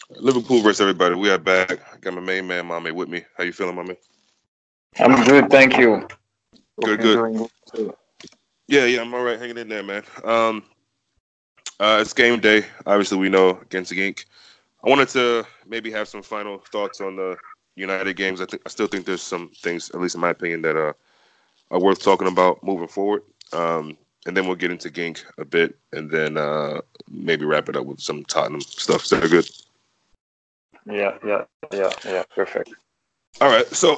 Liverpool versus everybody. We are back. I got my main man, Mame, with me. How you feeling, Mame? I'm good, thank you. Hope Good, you're good. doing good too. Yeah, I'm all right. Hanging in there, man. It's game day. Obviously, we know against Genk. I wanted to maybe have some final thoughts on the United games. I still think there's some things, at least in my opinion, that are worth talking about moving forward. And then we'll get into Genk a bit, and then maybe wrap it up with some Tottenham stuff. Is that good? Yeah. Perfect. All right. So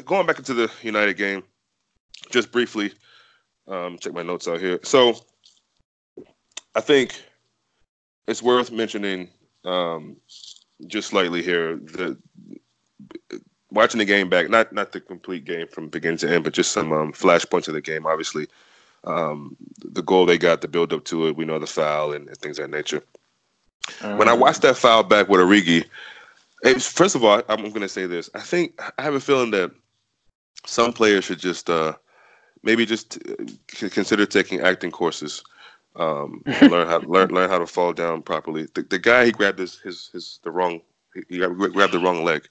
going back into the United game, just briefly, check my notes out here. So I think it's worth mentioning um, just slightly here the watching the game back, not the complete game from beginning to end, but just some flash points of the game. Obviously, the goal they got, the build up to it, we know the foul and things of that nature. When I watched Mm, that foul back with Origi, first of all, I'm going to say this. I think I have a feeling that some players should just maybe just consider taking acting courses and learn how to fall down properly. The guy he grabbed his the wrong he grabbed the wrong leg.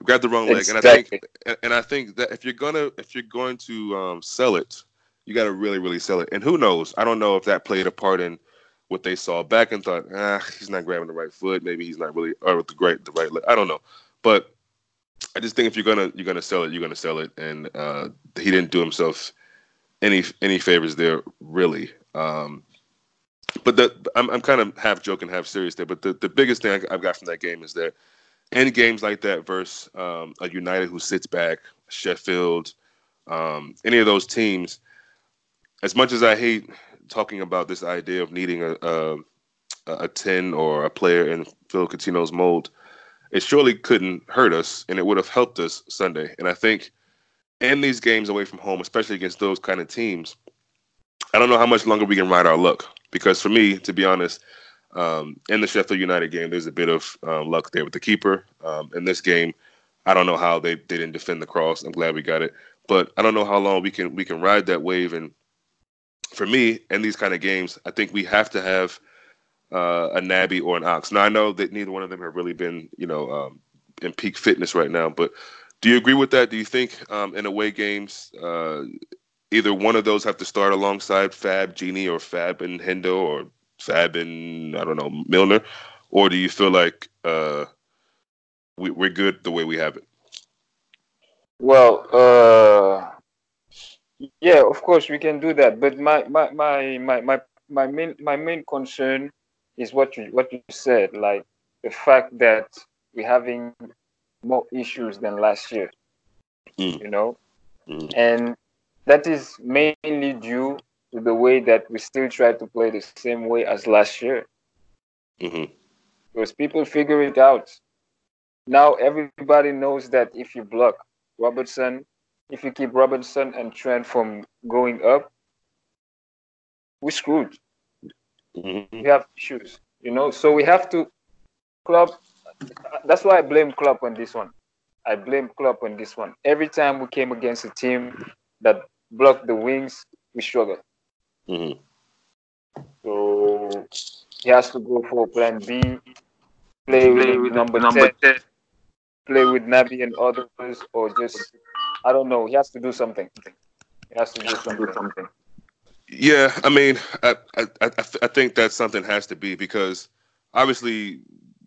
He grabbed the wrong leg, exactly. and I think that if you're going to sell it, you got to really sell it. And who knows? I don't know if that played a part in what they saw back and thought, he's not grabbing the right foot. Maybe he's not really or with the right leg. I don't know, but I just think if you're gonna sell it, you're gonna sell it. And he didn't do himself any favors there, really. But I'm kind of half joking, half serious there. But the biggest thing I've got from that game is that in games like that versus a United who sits back, Sheffield, any of those teams, as much as I hate talking about this idea of needing a 10 or a player in Phil Coutinho's mold, it surely couldn't hurt us, and it would have helped us Sunday. And I think in these games away from home, especially against those kind of teams, I don't know how much longer we can ride our luck. Because for me, to be honest, in the Sheffield United game, there's a bit of luck there with the keeper. In this game, I don't know how they didn't defend the cross. I'm glad we got it, but I don't know how long we can ride that wave. And for me, in these kind of games, I think we have to have a Naby or an Ox. Now I know that neither one of them have really been, in peak fitness right now. But do you agree with that? Do you think in away games, either one of those have to start alongside Fab, Genie, or Fab and Hendo, or Fab and I don't know Milner, or do you feel like we're good the way we have it? Well, yeah, of course we can do that. But my main concern is what you said, like the fact that we're having more issues than last year, Mm, you know, mm, and that is mainly due to the way that we still try to play the same way as last year, mm-hmm, because people figure it out. Now everybody knows that if you block Robertson, if you keep Robertson and Trent from going up, we're screwed. mm-hmm, We have issues, So we have to Klopp. That's why I blame Klopp on this one. I blame Klopp on this one. Every time we came against a team that blocked the wings, we struggle. mm-hmm. So he has to go for Plan B, play with the number 10, play with Nabi and others, or just I don't know. He has to do something. He has to do something. Yeah, I mean, I think that something has to be because obviously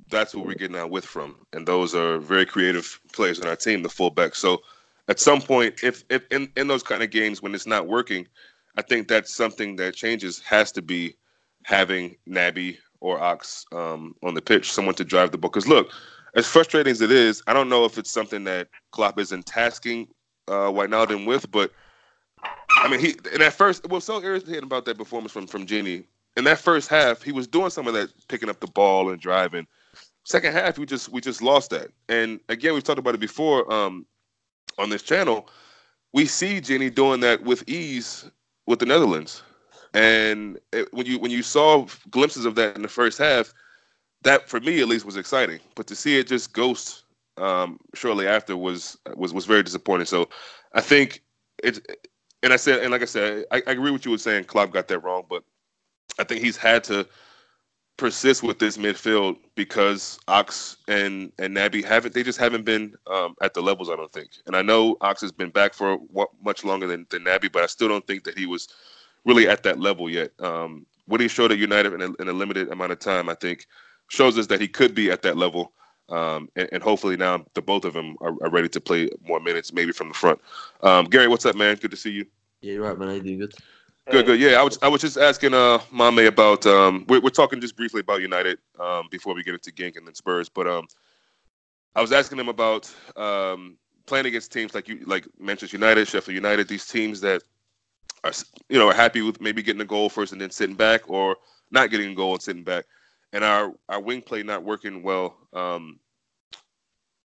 that's what we're getting our width from, and those are very creative players on our team, the fullback. So at some point, if in those kind of games when it's not working, I think that's something that changes has to be having Naby or Ox on the pitch, someone to drive the ball. Because look, as frustrating as it is, I don't know if it's something that Klopp isn't tasking Wijnaldum with, but I mean, he in that first what was so irritating about that performance from Genie. In that first half, he was doing some of that, picking up the ball and driving. Second half, we just lost that. And again, we've talked about it before on this channel. We see Genie doing that with ease with the Netherlands. And when you saw glimpses of that in the first half, that for me at least was exciting. But to see it just ghost shortly after was very disappointing. So I think it. And like I said, I agree with you with saying Klopp got that wrong, but I think he's had to persist with this midfield because Ox and Naby haven't been at the levels, I don't think. And I know Ox has been back for much longer than Naby, but I still don't think that he was really at that level yet. What he showed at United in a limited amount of time, I think, shows us that he could be at that level. And hopefully now the both of them are ready to play more minutes, maybe from the front. Gerri, what's up, man? Good to see you. Yeah, you're right, man. How you doing? Good. Good, good. Yeah, I was just asking Mame about we're talking just briefly about United before we get into Genk and then Spurs, but I was asking him about playing against teams like Manchester United, Sheffield United, these teams that are happy with maybe getting a goal first and then sitting back, or not getting a goal and sitting back, and our wing play not working well.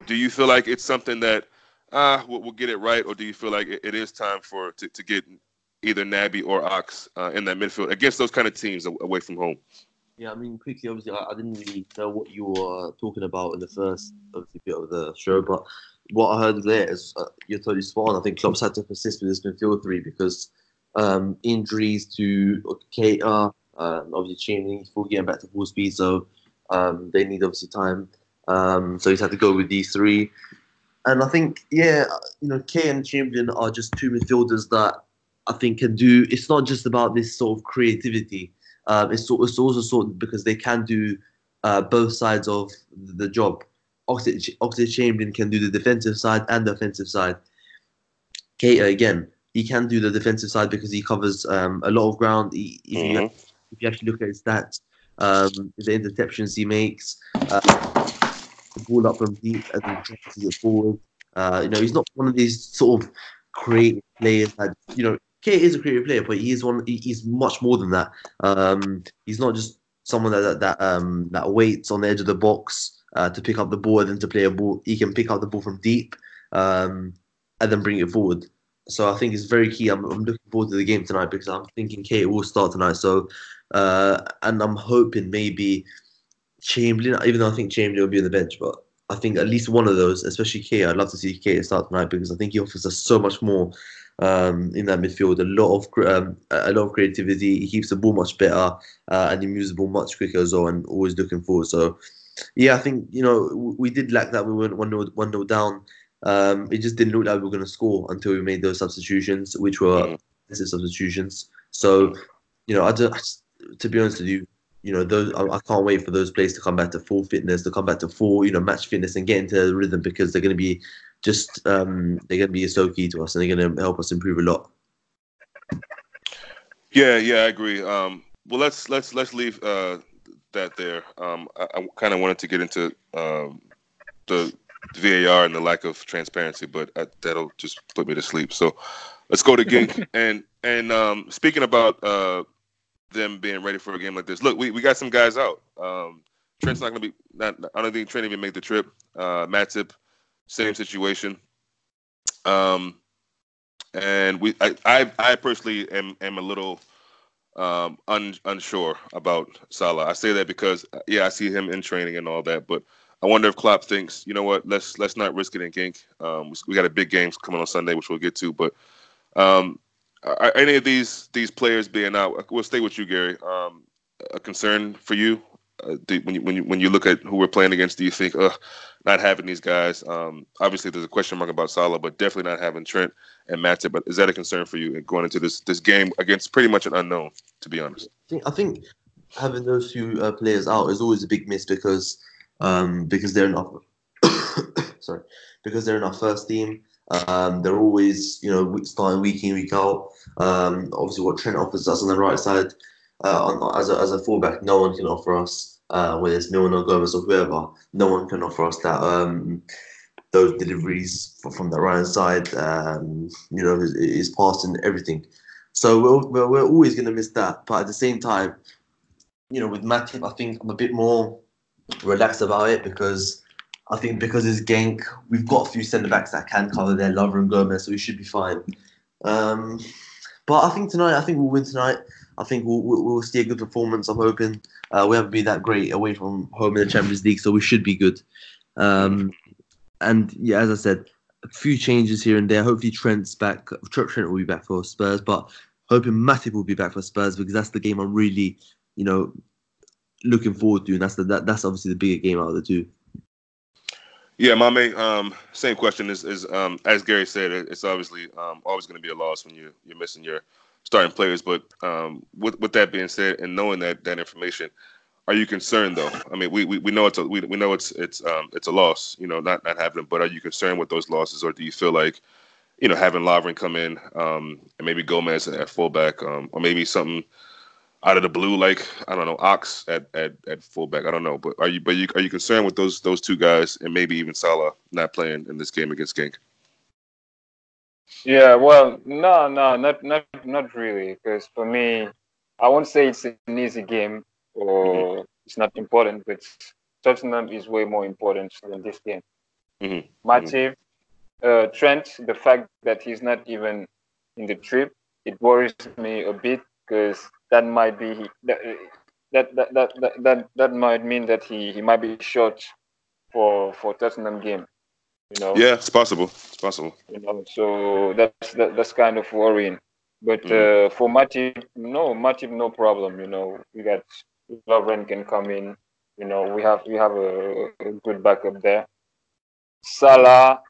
Do you feel like it's something that we'll get it right, or do you feel like it is time to get either Naby or Ox in that midfield against those kind of teams away from home? Yeah, I mean, quickly, obviously, I didn't really know what you were talking about in the first, obviously, bit of the show, but what I heard there is you're totally spot on. I think Klopp's had to persist with this midfield three because injuries to Keita, obviously Chamberlain, full getting back to full speed, so they need obviously time. So he's had to go with these three. And I think, Keita and Chamberlain are just two midfielders that I think can do. It's not just about this sort of creativity. It's also sort of because they can do both sides of the job. Oxlade-Chamberlain can do the defensive side and the offensive side. Keita, again, he can do the defensive side because he covers a lot of ground. If you actually look at his stats, the interceptions he makes, the ball up from deep as he tries to get forward. He's not one of these sort of creative players that, Kate is a creative player, but he's much more than that. He's not just someone that waits on the edge of the box to pick up the ball and then to play a ball. He can pick up the ball from deep and then bring it forward. So I think it's very key. I'm looking forward to the game tonight because I'm thinking Kate will start tonight. So and I'm hoping maybe Chamberlain, even though I think Chamberlain will be on the bench, but I think at least one of those, especially Kate, I'd love to see Kate start tonight because I think he offers us so much more in that midfield. A lot of creativity. He keeps the ball much better and he moves the ball much quicker as well, and always looking forward. So yeah, I think we did lack that. We went 1-0 down. It just didn't look like we were going to score until we made those substitutions, which were substitutions. So to be honest with you, those I can't wait for those players to come back to full fitness, to come back to full match fitness and get into the rhythm, because they're going to be they're going to be so key to us, and they're going to help us improve a lot. Yeah, I agree. Well, let's leave that there. I kind of wanted to get into the VAR and the lack of transparency, but that'll just put me to sleep. So let's go to Genk. and speaking about them being ready for a game like this, look, we got some guys out. Trent's not going to be. I don't think Trent even made the trip. Matip, same situation. And I personally am a little unsure about Salah. I say that because I see him in training and all that, but I wonder if Klopp thinks, you know what, let's not risk it in Genk. We got a big game coming on Sunday, which we'll get to. But are any of these players being out? We'll stay with you, Gerri. A concern for you when you look at who we're playing against? Do you think, not having these guys? Obviously, there's a question mark about Salah, but definitely not having Trent and Matip. But is that a concern for you going into this game against pretty much an unknown? To be honest, I think having those few players out is always a big miss because they're in our because they're in our first team. They're always starting week in, week out. Obviously, what Trent offers us on the right side as a fullback, no one can offer us. Whether it's Milner, Gomez, or whoever, no one can offer us that those deliveries from the right hand side. His passing, everything. So we're always going to miss that. But at the same time, with Matip, I think I'm a bit more relaxed about it because I think because it's Genk, we've got a few centre backs that can cover their Lover and Gomez, so we should be fine. But I think we'll win tonight. I think we'll see a good performance. I'm hoping we haven't been that great away from home in the Champions League, so we should be good. And yeah, as I said, a few changes here and there. Hopefully Trent's back. Trent will be back for Spurs, but hoping Matip will be back for Spurs because that's the game I'm really, looking forward to, and that's obviously the bigger game out of the two. Yeah, Mame. Same question is as Gerri said, it's obviously always going to be a loss when you're missing your starting players. But with that being said, and knowing that information, are you concerned though? I mean, we know we know it's a loss, not having them. But are you concerned with those losses, or do you feel like having Lovren come in and maybe Gomez at fullback, or maybe something out of the blue, like I don't know, Ox at fullback. I don't know, but are you concerned with those two guys and maybe even Salah not playing in this game against Genk? Yeah, well, no, not really. Because for me, I won't say it's an easy game Hmm. or it's not important, but Tottenham is way more important than this game. Hmm. Hmm. Matip, Trent, the fact that he's not even in the trip, it worries me a bit because that might be that might mean that he might be short for Tottenham game. You know, Yeah, it's possible. It's possible. so that's kind of worrying. But Hmm. for Matip, no problem. We got Lovren can come in. We have a good backup there. Salah,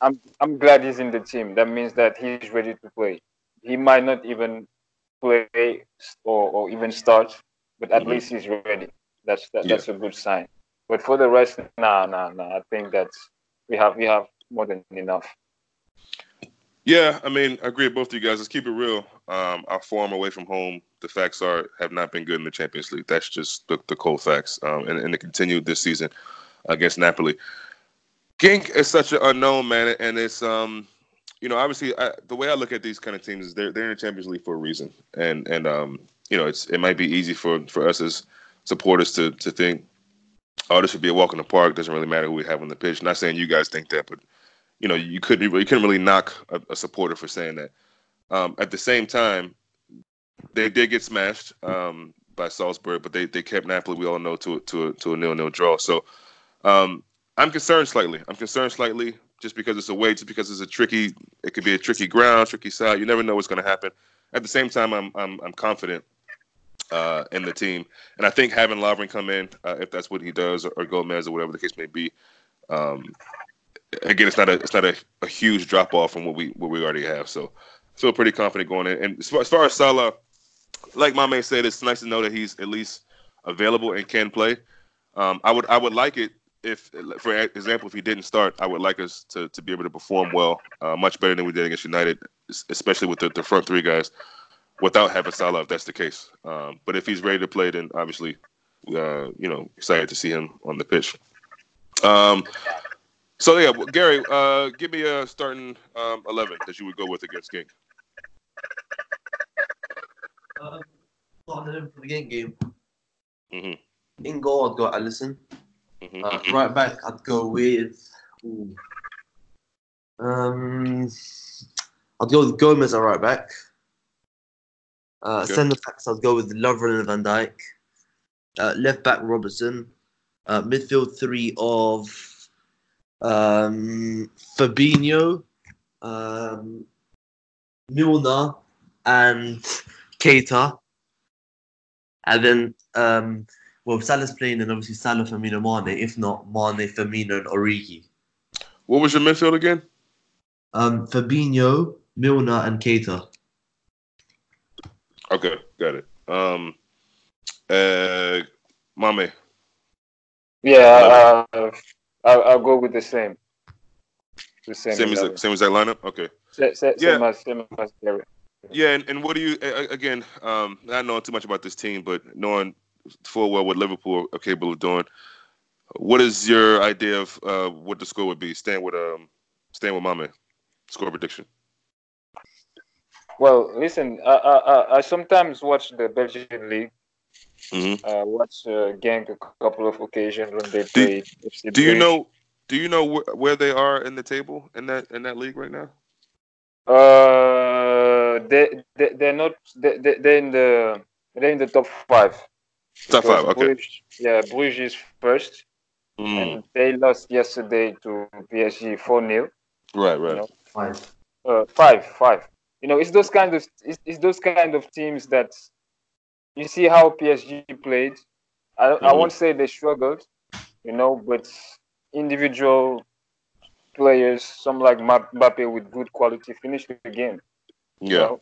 I'm glad he's in the team. That means that he's ready to play. He might not even play or even start, but at Hmm. least he's ready. Yeah. That's a good sign. But for the rest, nah. I think that we have more than enough. Yeah, I mean, I agree with both of you guys. Let's keep it real. Our form away from home, the facts are have not been good in the Champions League. That's just the cold facts. And it continued this season against Napoli. Genk is such an unknown, man, and it's obviously the way I look at these kind of teams is they're in the Champions League for a reason, and it might be easy for us as supporters to think, oh, this should be a walk in the park. Doesn't really matter who we have on the pitch. Not saying you guys think that, but you couldn't really knock a supporter for saying that. At the same time, they did get smashed by Salzburg, but they kept Napoli. We all know to a 0-0 draw. So um, I'm concerned slightly. Just because it's away, just because it's it could be a tricky ground, tricky side. You never know what's going to happen. At the same time, I'm confident in the team, and I think having Lovren come in, if that's what he does, or Gomez, or whatever the case may be, um, again, it's not a huge drop off from what we already have. So I feel pretty confident going in. And as far as Salah, like my man said, it's nice to know that he's at least available and can play. I would like it if, for example, if he didn't start, I would like us to be able to perform well, much better than we did against United, especially with the front three guys, without having Salah, if that's the case. But if he's ready to play, then obviously, excited to see him on the pitch. Um, so yeah, Gerri, give me a starting 11 that you would go with against Genk. Starting for the game. Hmm. In goal, I'd go Alisson. Hmm. Right back, I'd go with. Ooh, um, I'd go with Gomez at right back. Okay. Centre backs, I'd go with Lovren and Van Dijk. Left back, Robertson. Midfield three of Fabinho, Milner, and Keita. And then, if Salah's playing, then obviously Salah, Firmino, Mane. If not, Mane, Firmino, and Origi. What was your midfield again? Fabinho, Milner, and Keita. Okay, got it. Mame. Yeah, I'll go with the same. The same Same as 11. same as that lineup. Okay. Yeah, Same as Gerri. yeah, and what do you again? Not knowing too much about this team, but knowing full well what Liverpool are capable of doing. What is your idea of what the score would be? Staying with Mame. Score prediction. Well, listen, I sometimes watch the Belgian league. Hmm. Watch Genk a couple of occasions when they Do play FC do you Bruges. know do you know where they are in the table in that league right now? They're in the top five Top five. because Okay. Bruges is first, Mm. and they lost yesterday to PSG 4-0. Right. You Right. know, Five. five. It's those kind of teams that you see how PSG played. I won't say they struggled, but individual players, some like Mbappe with good quality, finished the game. You Yeah. know,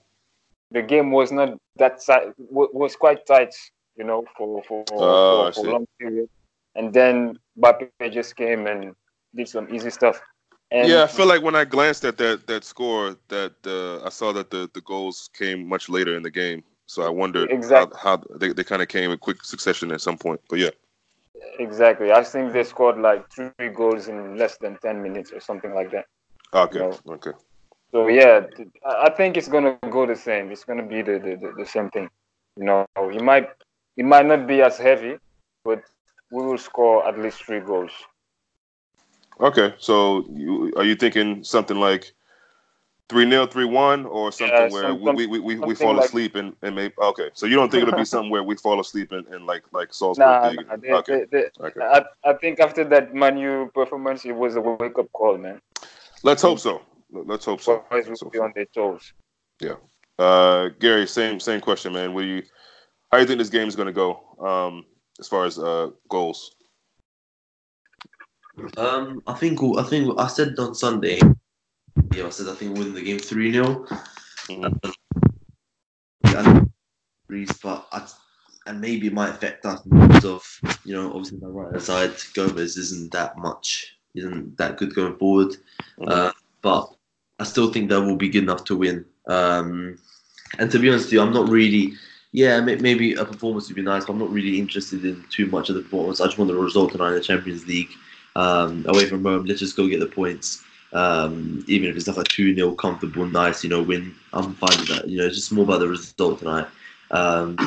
the game was not that tight, was quite tight, for I for a see. long period. And then Mbappe just came and did some easy stuff. Yeah, And I feel like when I glanced at that score, that I saw that the goals came much later in the game. So I wondered how exactly, they kind of came in quick succession at some point. But yeah. exactly. I think they scored like 3 goals in less than 10 minutes or something like that. You Okay. know. Okay. So yeah, I think it's gonna go the same. It's gonna be the same thing. It might not be as heavy, but we will score at least 3 goals. Okay. So are you thinking something like 3-0, 3-1, or Yeah, something where we something fall like asleep and maybe okay. So you don't think it'll be something where we fall asleep and like Salzburg nah, did? nah. Okay. Okay. I think after that Manu performance, it was a wake up call, man. I Let's hope think so. Let's hope so. boys will Let's hope be so. on their toes. Yeah. Gary, same question, man. How do you think this game is going to go? As far as goals. I think I said on Sunday. Yeah, I said I think we'll win the game 3-0. Mm-hmm. And maybe it might affect us in terms of, obviously the right hand side, Gomez isn't that good going forward. Mm-hmm. But I still think that will be good enough to win. And to be honest with you, I'm not really. Yeah, maybe a performance would be nice, but I'm not really interested in too much of the performance. I just want the result tonight in the Champions League. Away from Rome, let's just go get the points. Even if it's like a 2-0 comfortable, nice, win, I'm fine with that. It's just more about the result tonight. And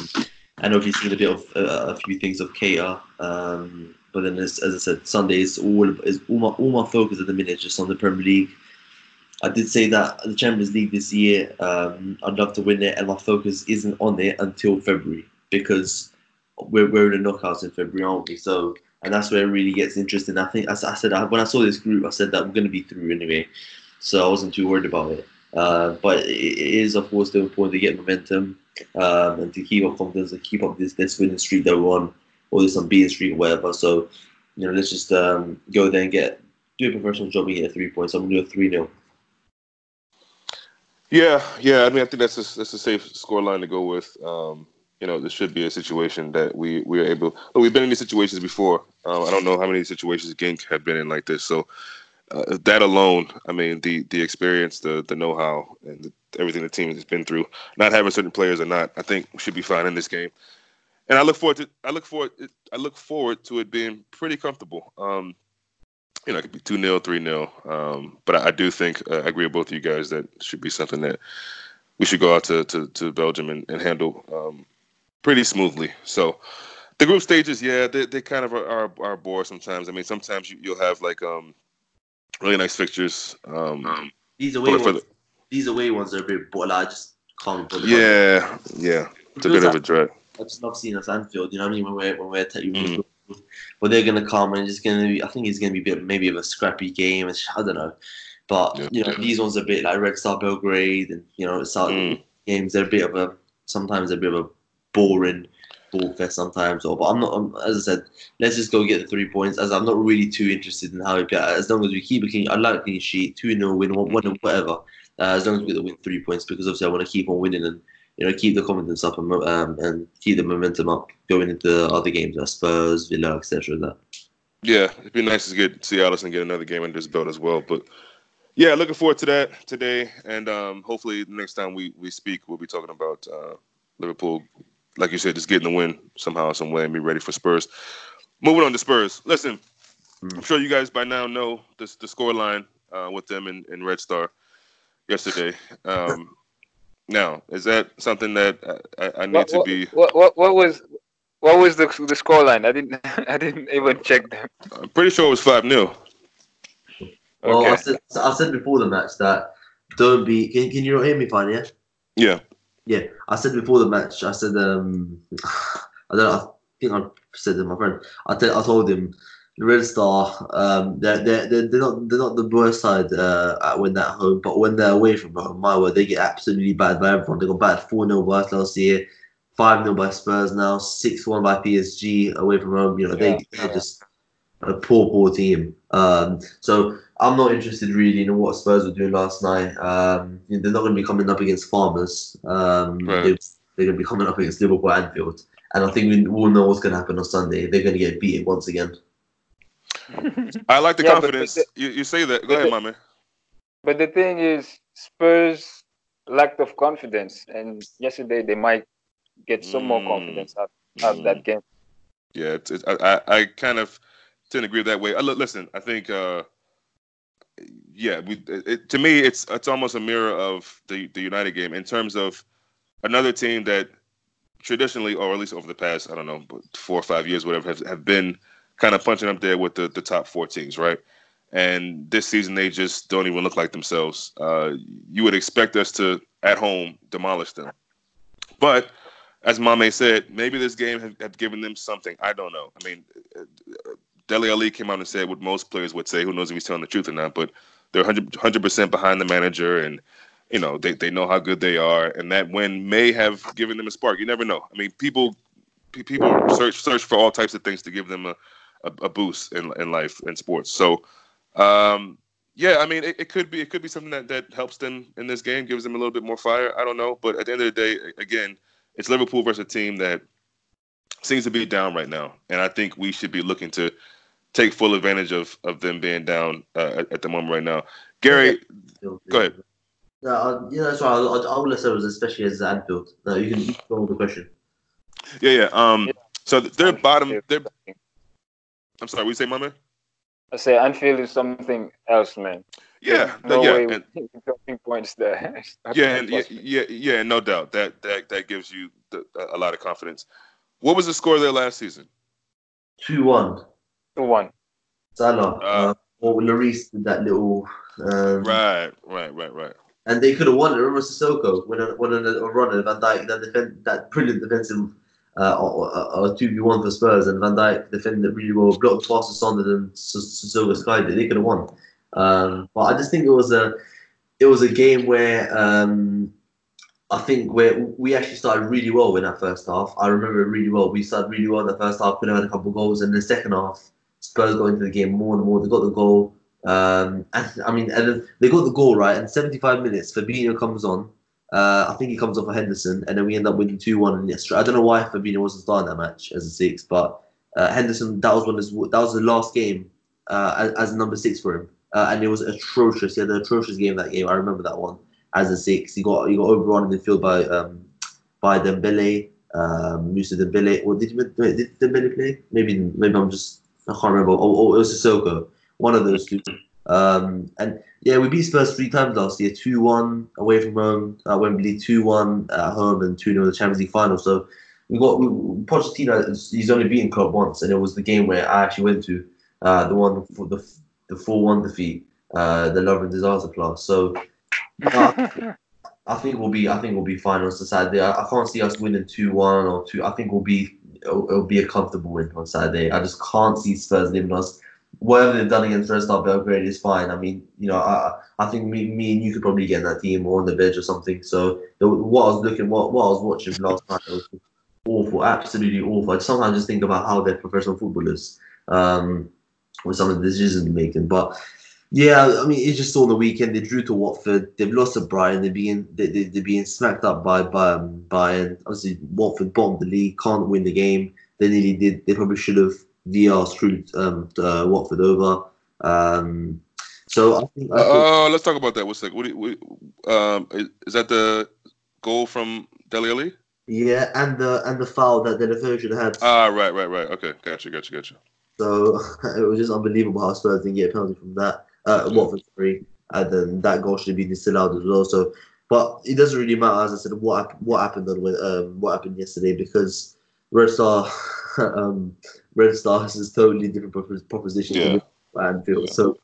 obviously seen a bit of a few things of Keita. But then, as I said, Sunday is all my focus at the minute is just on the Premier League. I did say that the Champions League this year, I'd love to win it, and my focus isn't on it until February because we're in the knockouts in February, aren't we? So, and that's where it really gets interesting. I think, as I said, when I saw this group, I said that we're going to be through anyway, so I wasn't too worried about it. But it is, of course, still important to get momentum and to keep up confidence and keep up this winning streak that we're on, or this unbeaten streak, or whatever. So, let's just go there and do a professional job and get 3 points. I'm going to do a 3-0. Yeah. I mean, I think that's a safe score line to go with. This should be a situation that we are able. But we've been in these situations before. I don't know how many situations Genk have been in like this. So that alone, I mean, the experience, the know-how, and everything the team has been through, not having certain players or not, I think we should be fine in this game. And I look forward to it being pretty comfortable. It could be 2-0, 3-0. But I do think I agree with both of you guys that it should be something that we should go out to Belgium and handle pretty smoothly. So the group stages, yeah, they kind of are bore sometimes. I mean, sometimes you'll have like really nice fixtures. These away But for ones, these away ones are a bit boring. I just can't be bothered. yeah, it's a bit of a drag. I just love seeing us Anfield. You know what I mean? When we're Mhm. but they're gonna come and it's gonna be. I think it's gonna be maybe of a scrappy game. I don't know, but Yeah. these ones are a bit like Red Star Belgrade, and it's Mm. games. They're a bit of a sometimes a bit of a boring ball fest sometimes. But as I said, let's just go get the 3 points. As I'm not really too interested in how it goes. As long as we keep a clean, I like a clean sheet, 2-0 win, 1 whatever. As long as we get the win 3 points, because obviously I want to keep on winning and keep the confidence up and keep the momentum up going into other games like Spurs, Villa, etc. That. Yeah, it'd be nice to see Allison get another game under his belt as well. But yeah, looking forward to that today, and hopefully the next time we speak, we'll be talking about Liverpool. Like you said, just getting the win somehow, some way, and be ready for Spurs. Moving on to Spurs. Listen, I'm sure you guys by now know the score line with them in Red Star yesterday. Now, is that something that I need What to what be? what was the score line? I didn't I didn't even check them. I'm pretty sure it was 5-0. Well, Okay. I said before the match that don't be. Can you not hear me fine? Yeah. Yeah. Yeah, I said before the match. I said I don't know. I think I said to my friend. I told him Red Star. They're not the worst side when they're at home, but when they're away from home, my word, they get absolutely battered by everyone. They got battered 4-0 by us last year. 5-0 by Spurs now, 6-1 by PSG away from home. You know, Yeah, they're just a poor team. So I'm not interested really in what Spurs were doing last night. They're not going to be coming up against Farmers. Right. They're going to be coming up against Liverpool at Anfield. And I think we all know what's going to happen on Sunday. They're going to get beaten once again. I like the yeah, confidence. You say that. Go but ahead, the, my man. but the thing is, Spurs lacked of confidence, and yesterday they might get some more Mm, confidence out of mm. that game. Yeah, I kind of tend to agree with that way. Listen, I think yeah, to me it's almost a mirror of the United game in terms of another team that traditionally, or at least over the past, I don't know, 4 or 5 years, whatever, have been kind of punching up there with the top four teams, right? And this season, they just don't even look like themselves. You would expect us to, at home, demolish them. But as Mame said, maybe this game have given them something. I don't know. I mean, Dele Ali came out and said what most players would say. Who knows if he's telling the truth or not? But they're 100% behind the manager, and they know how good they are, and that win may have given them a spark. You never know. I mean, people search for all types of things to give them a boost in life and sports. So yeah, I mean, it could be something that helps them in this game, gives them a little bit more fire. I don't know, but at the end of the day, again, it's Liverpool versus a team that seems to be down right now, and I think we should be looking to take full advantage of them being down at the moment right now. Yeah, Gary, go yeah. ahead. Yeah, that's right. I will say it was especially as Anfield. No, you can go on the question. Yeah, yeah. Yeah, So they're bottom. Anfield. I'm sorry. We say, my man. I say Anfield is something else, man. There's Yeah, no yeah, way and we're dropping points there. It's yeah, not and yeah, possible. yeah, yeah. No doubt that gives you a lot of confidence. What was the score there last season? 2-1. 2-1. Salah. Uh, Or Lloris did that little. Um, right. and they could have won it. Remember Sissoko when a runner Van Dijk that brilliant defensive 2v1 for Spurs, and Van Dijk defended it really well, blocked the pass to Son, and Sissoko skied it. They could have won. But I just think it was a game where I think where we actually started really well in that first half. I remember it really well. We started really well in the first half, could have had a couple of goals, and in the second half, Spurs got into the game more and more. They got the goal. And then they got the goal right, and 75 minutes, Fabinho comes on. I think he comes off for Henderson, and then we end up winning 2-1. And yes, I don't know why Fabinho wasn't starting that match as a six, but Henderson, that was the last game as number six for him, and it was atrocious. He had an atrocious game that game. I remember that one as a six. He got overrun in the field by Dembele, Musa Dembele. Or did Dembele play? Maybe I can't remember. It was Sissoko, one of those two. And yeah, we beat Spurs 3 times last year: 2-1 away from home at Wembley, 2-1 at home, and 2-0 in the Champions League final. So Pochettino. He's only beaten Klopp once, and it was the game where I actually went to, the one for the 4-1 defeat, the Love and Disaster class. So I think we'll be fine on Saturday. I can't see us winning 2-1 or 2. I think it'll be a comfortable win on Saturday. I just can't see Spurs leaving us. Whatever they've done against Red Star Belgrade is fine. I mean, I think me and you could probably get in that team or on the bench or something. So what I was watching last night, it was awful, absolutely awful. I sometimes just think about how they're professional footballers, with some of the decisions they're making. But yeah, I mean, it's just on the weekend. They drew to Watford. They've lost to Brighton. They're being smacked up by Bayern. Obviously, Watford bottom of the league, can't win the game. They nearly did. They probably should have. VR screwed Watford over. So I think Let's talk about that. What's that? Is that the goal from Dele Ali? yeah, and the foul that the should have had. Right. Okay, gotcha. So it was just unbelievable how Spurs didn't get a penalty from that. Watford 3, and then that goal should have been disallowed as well. So, but it doesn't really matter, as I said, what happened what happened yesterday, because Red Star, Red Star is a totally different proposition Yeah. to Anfield. Yeah. So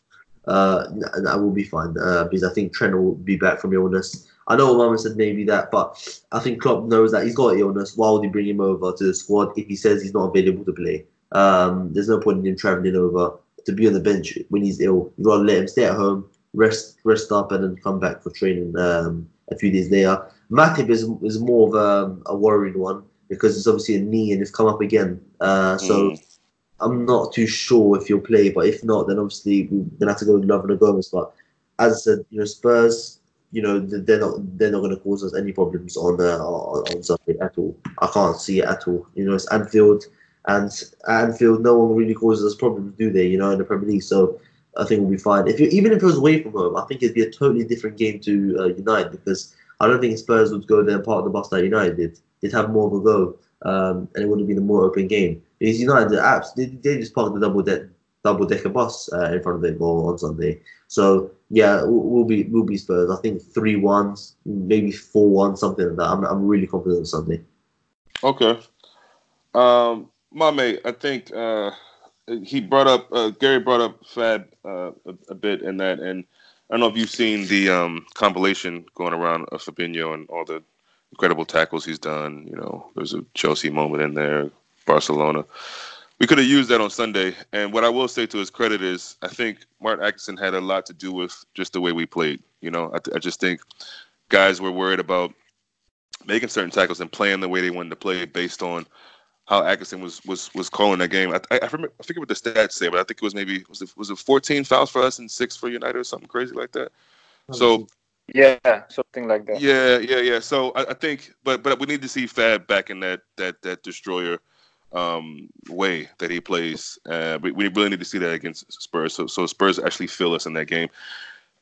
that will be fine, because I think Trent will be back from illness. I know Mama said maybe that, but I think Klopp knows that he's got illness. Why would he bring him over to the squad if he says he's not available to play? There's no point in him travelling over to be on the bench when he's ill. You gotta let him stay at home, rest up, and then come back for training a few days later. Matip is more of a worrying one. because it's obviously a knee and it's come up again. So Mm. I'm not too sure if he'll play, but if not, then obviously we're gonna have to go with Lovren Gomez. But as I said, Spurs, they're not going to cause us any problems on Sunday at all. I can't see it at all. It's Anfield, and at Anfield, no one really causes us problems, do they? In the Premier League, so I think we'll be fine. Even if it was away from home, I think it'd be a totally different game to United, because I don't think Spurs would go there and part of the bus that United did. They'd have more of a go, and it would have been a more open game. Because United, the apps, they just parked the double decker bus in front of their goal on Sunday. So yeah, we'll be Spurs. I think 3-1, maybe 4-1, something like that. I'm really confident on Sunday. Okay. Mame, I think Gerri brought up Fab a bit in that, and I don't know if you've seen the compilation going around of Fabinho and all the incredible tackles he's done. There's a Chelsea moment in there, Barcelona. We could have used that on Sunday, and what I will say to his credit is, I think Martin Atkinson had a lot to do with just the way we played. I just think guys were worried about making certain tackles and playing the way they wanted to play based on how Atkinson was calling that game. I forget what the stats say, but I think it was maybe was it 14 fouls for us and 6 for United or something crazy like that. So yeah, something like that. yeah. So I think, but we need to see Fab back in that destroyer way that he plays. We really need to see that against Spurs. So Spurs actually feel us in that game.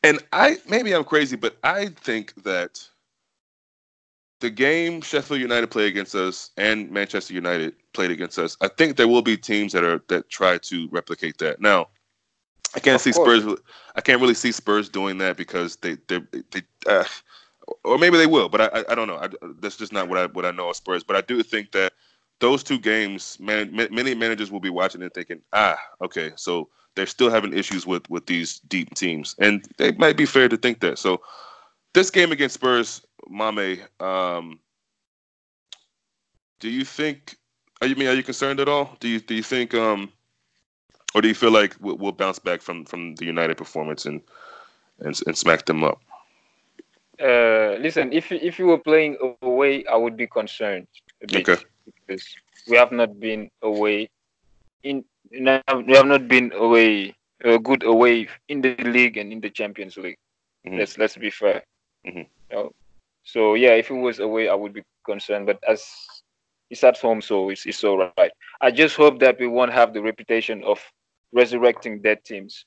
And maybe I'm crazy, but I think that the game Sheffield United played against us and Manchester United played against us, I think there will be teams that try to replicate that. Now, I can't see Spurs. I can't really see Spurs doing that because they or maybe they will, but I don't know. That's just not what I know of Spurs. But I do think that those two games, many managers will be watching and thinking, okay, so they're still having issues with these deep teams, and it might be fair to think that. So this game against Spurs, Mame, do you think? Are you concerned at all? Do you think or do you feel like we'll bounce back from the United performance and smack them up? Listen, if you were playing away, I would be concerned a bit, Okay. because we have not been away we have not been away good away in the league and in the Champions League. Mm-hmm. Let's be fair. Mm-hmm. So yeah, if it was away, I would be concerned. But as it's at home, so it's all right. I just hope that we won't have the reputation of resurrecting dead teams.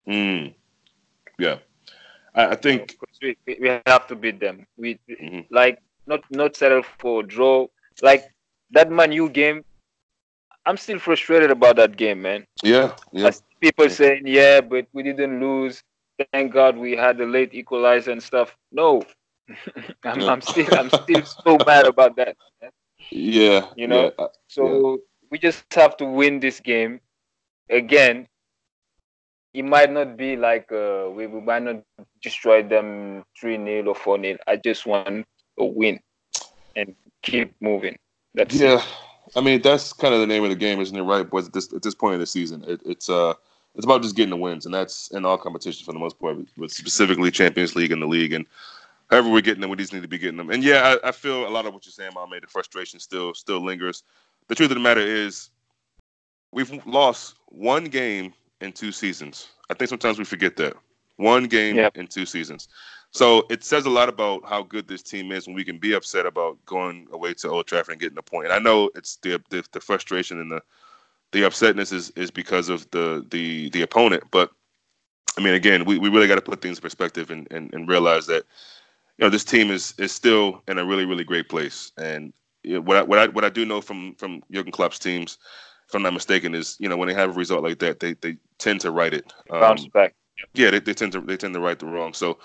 Yeah, I think we have to beat them. We mm-hmm. like not settle for a draw. Like that Man U game, I'm still frustrated about that game, man. Yeah. As people saying, yeah, but we didn't lose. Thank God we had the late equalizer and stuff. No, I'm still so mad about that. Yeah. So we just have to win this game again. It might not be like we might not destroy them 3-0 or 4-0. I just want a win and keep moving. That's it. I mean, that's kind of the name of the game, isn't it? Right? But at this point in the season, it's about just getting the wins, and that's in all competitions for the most part, but specifically Champions League and the league, and however we're getting them, we just need to be getting them. And yeah, I feel a lot of what you're saying, Mame. The frustration still lingers. The truth of the matter is, we've lost one game in 2 seasons. I think sometimes we forget that. One game in 2 seasons. So it says a lot about how good this team is when we can be upset about going away to Old Trafford and getting a point. And I know it's the frustration and the upsetness is because of the opponent. But I mean, again, we really got to put things in perspective and realize that this team is still in a really, really great place. And what I do know from Jurgen Klopp's teams, if I'm not mistaken, is when they have a result like that, they tend to right it. Bounce back. Yeah, they tend to right the wrong. So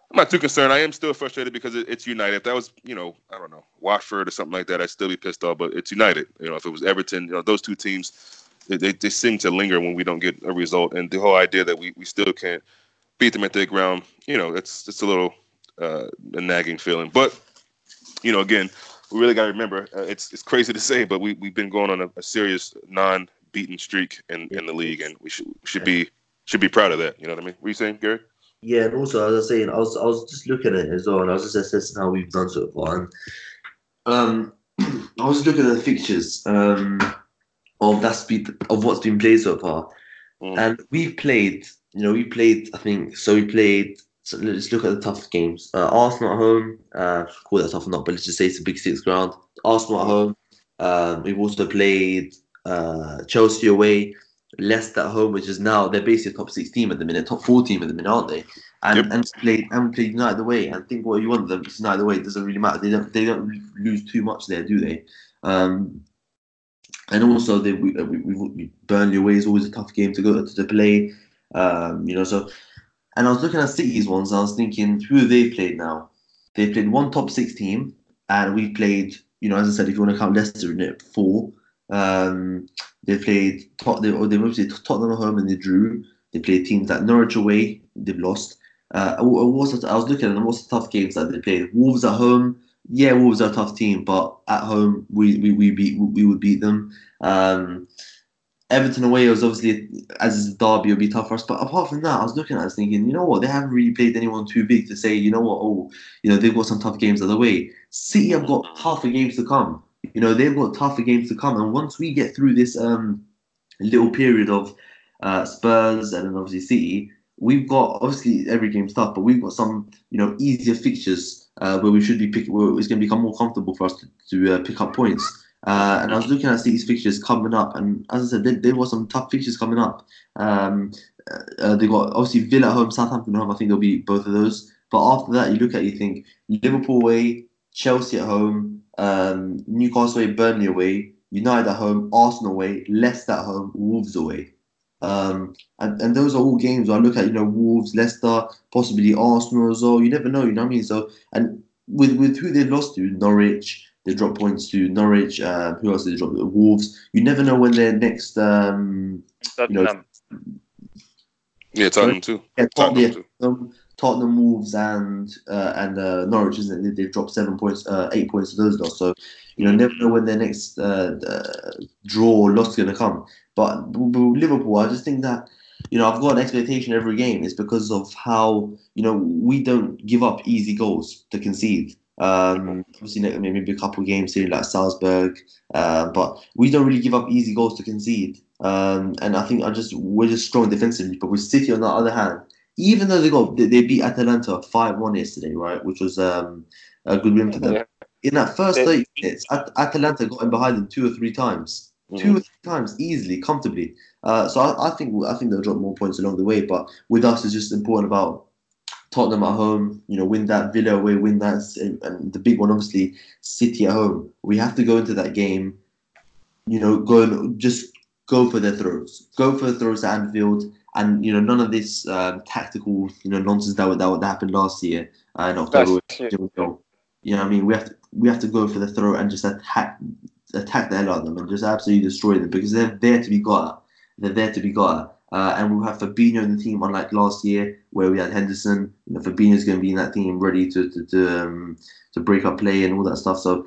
I'm not too concerned. I am still frustrated because it's United. If that was I don't know, Watford or something like that, I'd still be pissed off. But it's United. If it was Everton, those two teams, they seem to linger when we don't get a result. And the whole idea that we still can't beat them at their ground, it's a little a nagging feeling. But again, we really got to remember, it's crazy to say, but we've been going on a serious non-beaten streak in the league, and we should be proud of that. You know what I mean? What are you saying, Gerri? Yeah, and also as I was saying, I was just looking at it as well, and I was just assessing how we've done so far. And I was looking at the fixtures of what's been played so far, and we've played. We played. I think so. We played. So let's look at the tough games. Arsenal at home. Call that tough or not, but let's just say it's a Big Six ground. Arsenal at home. We've also played Chelsea away. Leicester at home, which is now they're basically a top 6 team at the minute, top 4 team at the minute, aren't they? And played United away. And think what you want them. It's United away. It doesn't really matter. They don't lose too much there, do they? And also, Burnley away is always a tough game to go to play. So. And I was looking at City's ones. I was thinking, who have they played now? They played one top 6 team, and we played. As I said, if you want to count Leicester in it, 4. They played. They mostly Tottenham at home and they drew. They played teams like Norwich away. They've lost. I was looking at them. What's the tough games that they played? Wolves at home. Yeah, Wolves are a tough team, but at home we would beat them. Everton away was obviously, as is the derby, it would be tough for us. But apart from that, I was looking at us thinking, you know what, they haven't really played anyone too big to say, they've got some tough games other way. City have got tougher games to come. They've got tougher games to come. And once we get through this little period of Spurs and then obviously City, we've got, obviously every game's tough, but we've got some, easier fixtures where we should be where it's going to become more comfortable for us to pick up points. And I was looking at these fixtures coming up, and as I said, there were some tough fixtures coming up. They got obviously Villa at home, Southampton at home. I think they'll be both of those. But after that, you think Liverpool away, Chelsea at home, Newcastle away, Burnley away, United at home, Arsenal away, Leicester at home, Wolves away. And those are all games where I look at Wolves, Leicester, possibly Arsenal as well. You never know, you know what I mean? So and with who they lost to, Norwich. They dropped points to Norwich. Who else did they drop? Wolves. You never know when their next. Tottenham. Tottenham too. Yeah, Tottenham, Wolves, and Norwich, isn't it? They've dropped 7 points, 8 points to those lots. So never know when their next draw or loss is going to come. But with Liverpool, I just think that I've got an expectation every game. It's because of how we don't give up easy goals to concede. Obviously, maybe a couple of games here like Salzburg, but we don't really give up easy goals to concede. And I think we're just strong defensively. But with City, on the other hand, even though they beat Atalanta 5-1 yesterday, right, which was a good win for them. Yeah. In that first 30 minutes, Atalanta got in behind them 2 or 3 times, 2 or 3 times easily, comfortably. So I think they'll drop more points along the way. But with us, it's just important about Tottenham at home, win that. Villa away, win that, and the big one, obviously, City at home. We have to go into that game, just go for their throws. Go for the throws at Anfield, and none of this tactical, nonsense that happened last year in October. You know what I mean? We have to go for the throw and just attack the hell out of them and just absolutely destroy them because they're there to be got at. They're there to be got at. And we'll have Fabinho in the team, unlike last year where we had Henderson. Fabinho's going to be in that team, ready to break up play and all that stuff. So,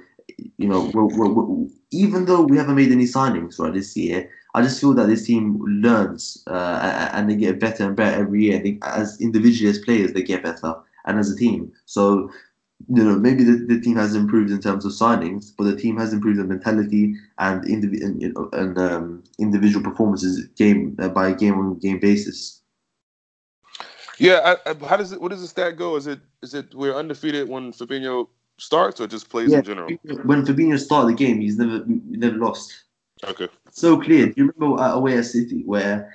we're, even though we haven't made any signings right this year, I just feel that this team learns and they get better and better every year. As individually as players, they get better, and as a team. So, maybe the team has improved in terms of signings, but the team has improved in mentality and individual performances by game basis. Yeah, what does the stat go? Is it we're undefeated when Fabinho starts or just plays in general? When Fabinho started the game, we never lost. Okay. So clear. Do you remember away at City where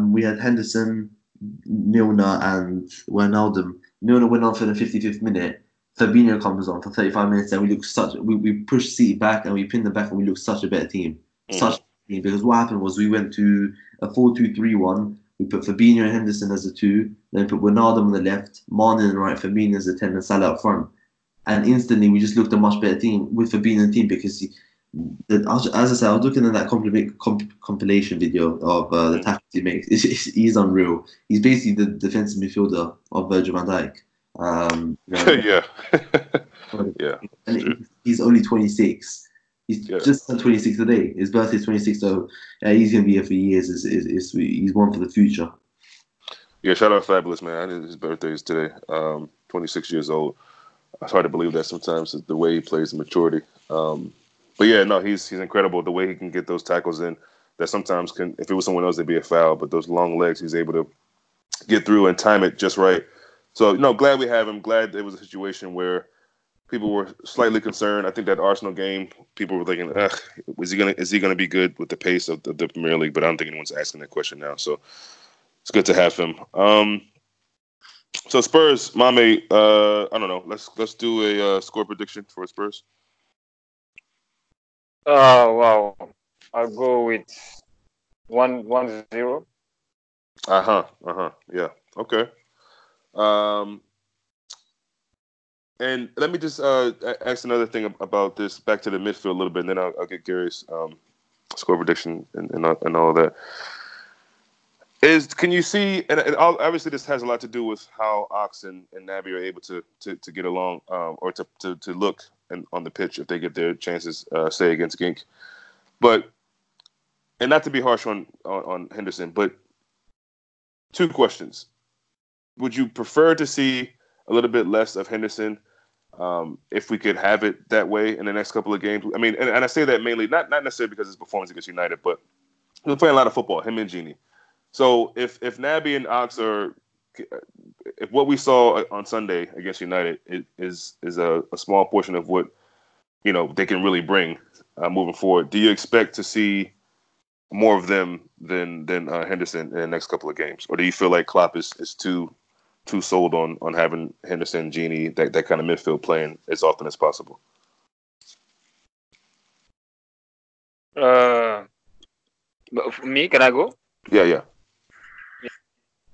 we had Henderson, Milner, and Wijnaldum? Milner went on for the 55th minute. Fabinho comes on for 35 minutes and we pushed City back and we pinned them back and we looked such a better team. Such a better team. Because what happened was we went to a 4-2-3-1. We put Fabinho and Henderson as a 2, then put Wijnaldum on the left, Mane on the right, Fabinho as a 10 and Salah up front. And instantly we just looked a much better team with Fabinho in the team because as I said, I was looking at that compilation video of the tackles he makes. He's unreal. He's basically the defensive midfielder of Virgil van Dijk. Yeah. Yeah. And he's only 26. He's just turned 26 today. His birthday's 26, so he's going to be here for years. He's one for the future. Yeah, shout out Fabulous, man. I knew his birthday is today. 26 years old. It's hard to believe that sometimes, the way he plays, the maturity. But yeah, no, he's incredible. The way he can get those tackles in, that sometimes can, if it was someone else, it'd be a foul. But those long legs, he's able to get through and time it just right. So glad we have him. Glad it was a situation where people were slightly concerned. I think that Arsenal game, people were thinking, is he gonna be good with the pace of the Premier League? But I don't think anyone's asking that question now. So it's good to have him. So Spurs, Mame, I don't know. Let's do a score prediction for Spurs. Oh wow. I'll go with 1-0. Yeah. Okay. Um, and let me just ask another thing about this. Back to the midfield a little bit, and then I'll get Gerri's score prediction and all of that. Can you see? And obviously, this has a lot to do with how Ox and Naby are able to get along, or to look on the pitch if they get their chances, say against Genk. But and not to be harsh on Henderson, but two questions: would you prefer to see a little bit less of Henderson, if we could have it that way in the next couple of games? I mean, and I say that mainly not necessarily because of his performance against United, but he's playing a lot of football. Him and Genie. So if Naby and Ox are, if what we saw on Sunday against United is a small portion of what they can really bring moving forward, do you expect to see more of them than Henderson in the next couple of games, or do you feel like Klopp is too sold on having Henderson, Genie, that kind of midfield playing as often as possible? But for me, can I go? Yeah.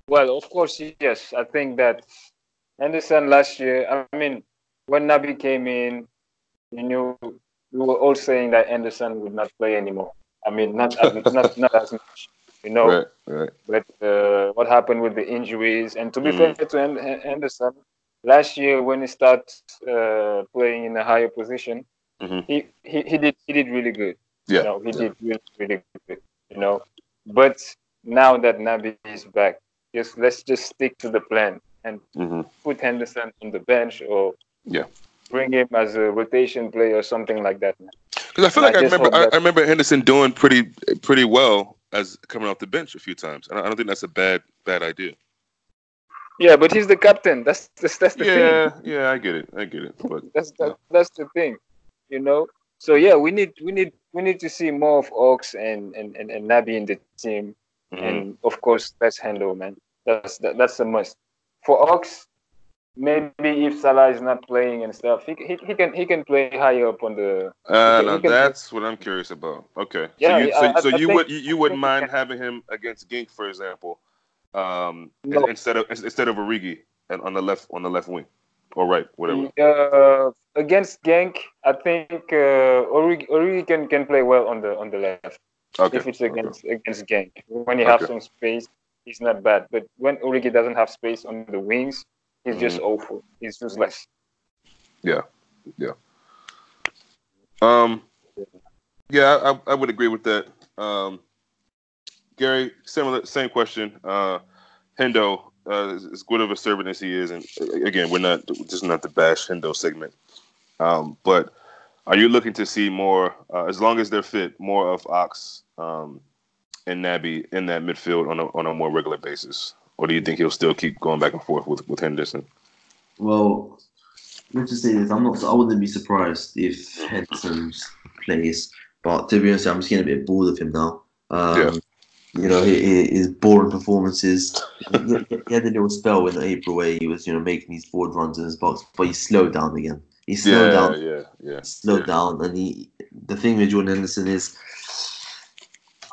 Well, of course, yes. I think that Henderson last year, I mean, when Naby came in, we were all saying that Henderson would not play anymore. I mean, not as much, Right. But what happened with the injuries? And to be fair Mm-hmm. to Henderson, last year when he started playing in a higher position, Mm-hmm. he did really good. Yeah. He did really good. But now that Naby is back, let's just stick to the plan and Mm-hmm. put Henderson on the bench or Yeah. bring him as a rotation player or something like that. Because I feel And I like just hope I that remember Henderson doing pretty well as coming off the bench a few times. I don't think that's a bad idea. yeah, but he's the captain. That's the thing. Yeah, I get it. But That's the thing, So yeah, we need to see more of Ox and Naby in the team, mm-hmm. and of course let's handle, man. That's a must. For Ox, maybe if Salah is not playing and stuff, he can play higher up on the. Now He can play. that's what I'm curious about. Okay, so Yeah, so I think you I wouldn't think he mind can. having him against Gink, for example, No, instead of Origi and on the left wing or right, whatever. against Genk, I think Origi can play well on the left. Okay, If it's okay, against Genk, when he has okay. some space, he's not bad. But when Origi doesn't have space on the wings, he's just Mm-hmm. awful. He's useless. Yeah, yeah. Um, yeah, I would agree with that. Gerri, same question. Hendo, as good of a servant as he is, and again, we're not just not the bash Hendo segment. But are you looking to see more, as long as they're fit, more of Ox and Naby in that midfield on a more regular basis, or do you think he'll still keep going back and forth with Henderson? Well, let's just say this: I wouldn't be surprised if Henderson plays, but to be honest, I'm just getting a bit bored of him now. Yeah. His boring performances. He had a little spell in April where he was, making these forward runs in his box, but he slowed down again. He slowed down, Yeah. slowed down, and the thing with Jordan Henderson is,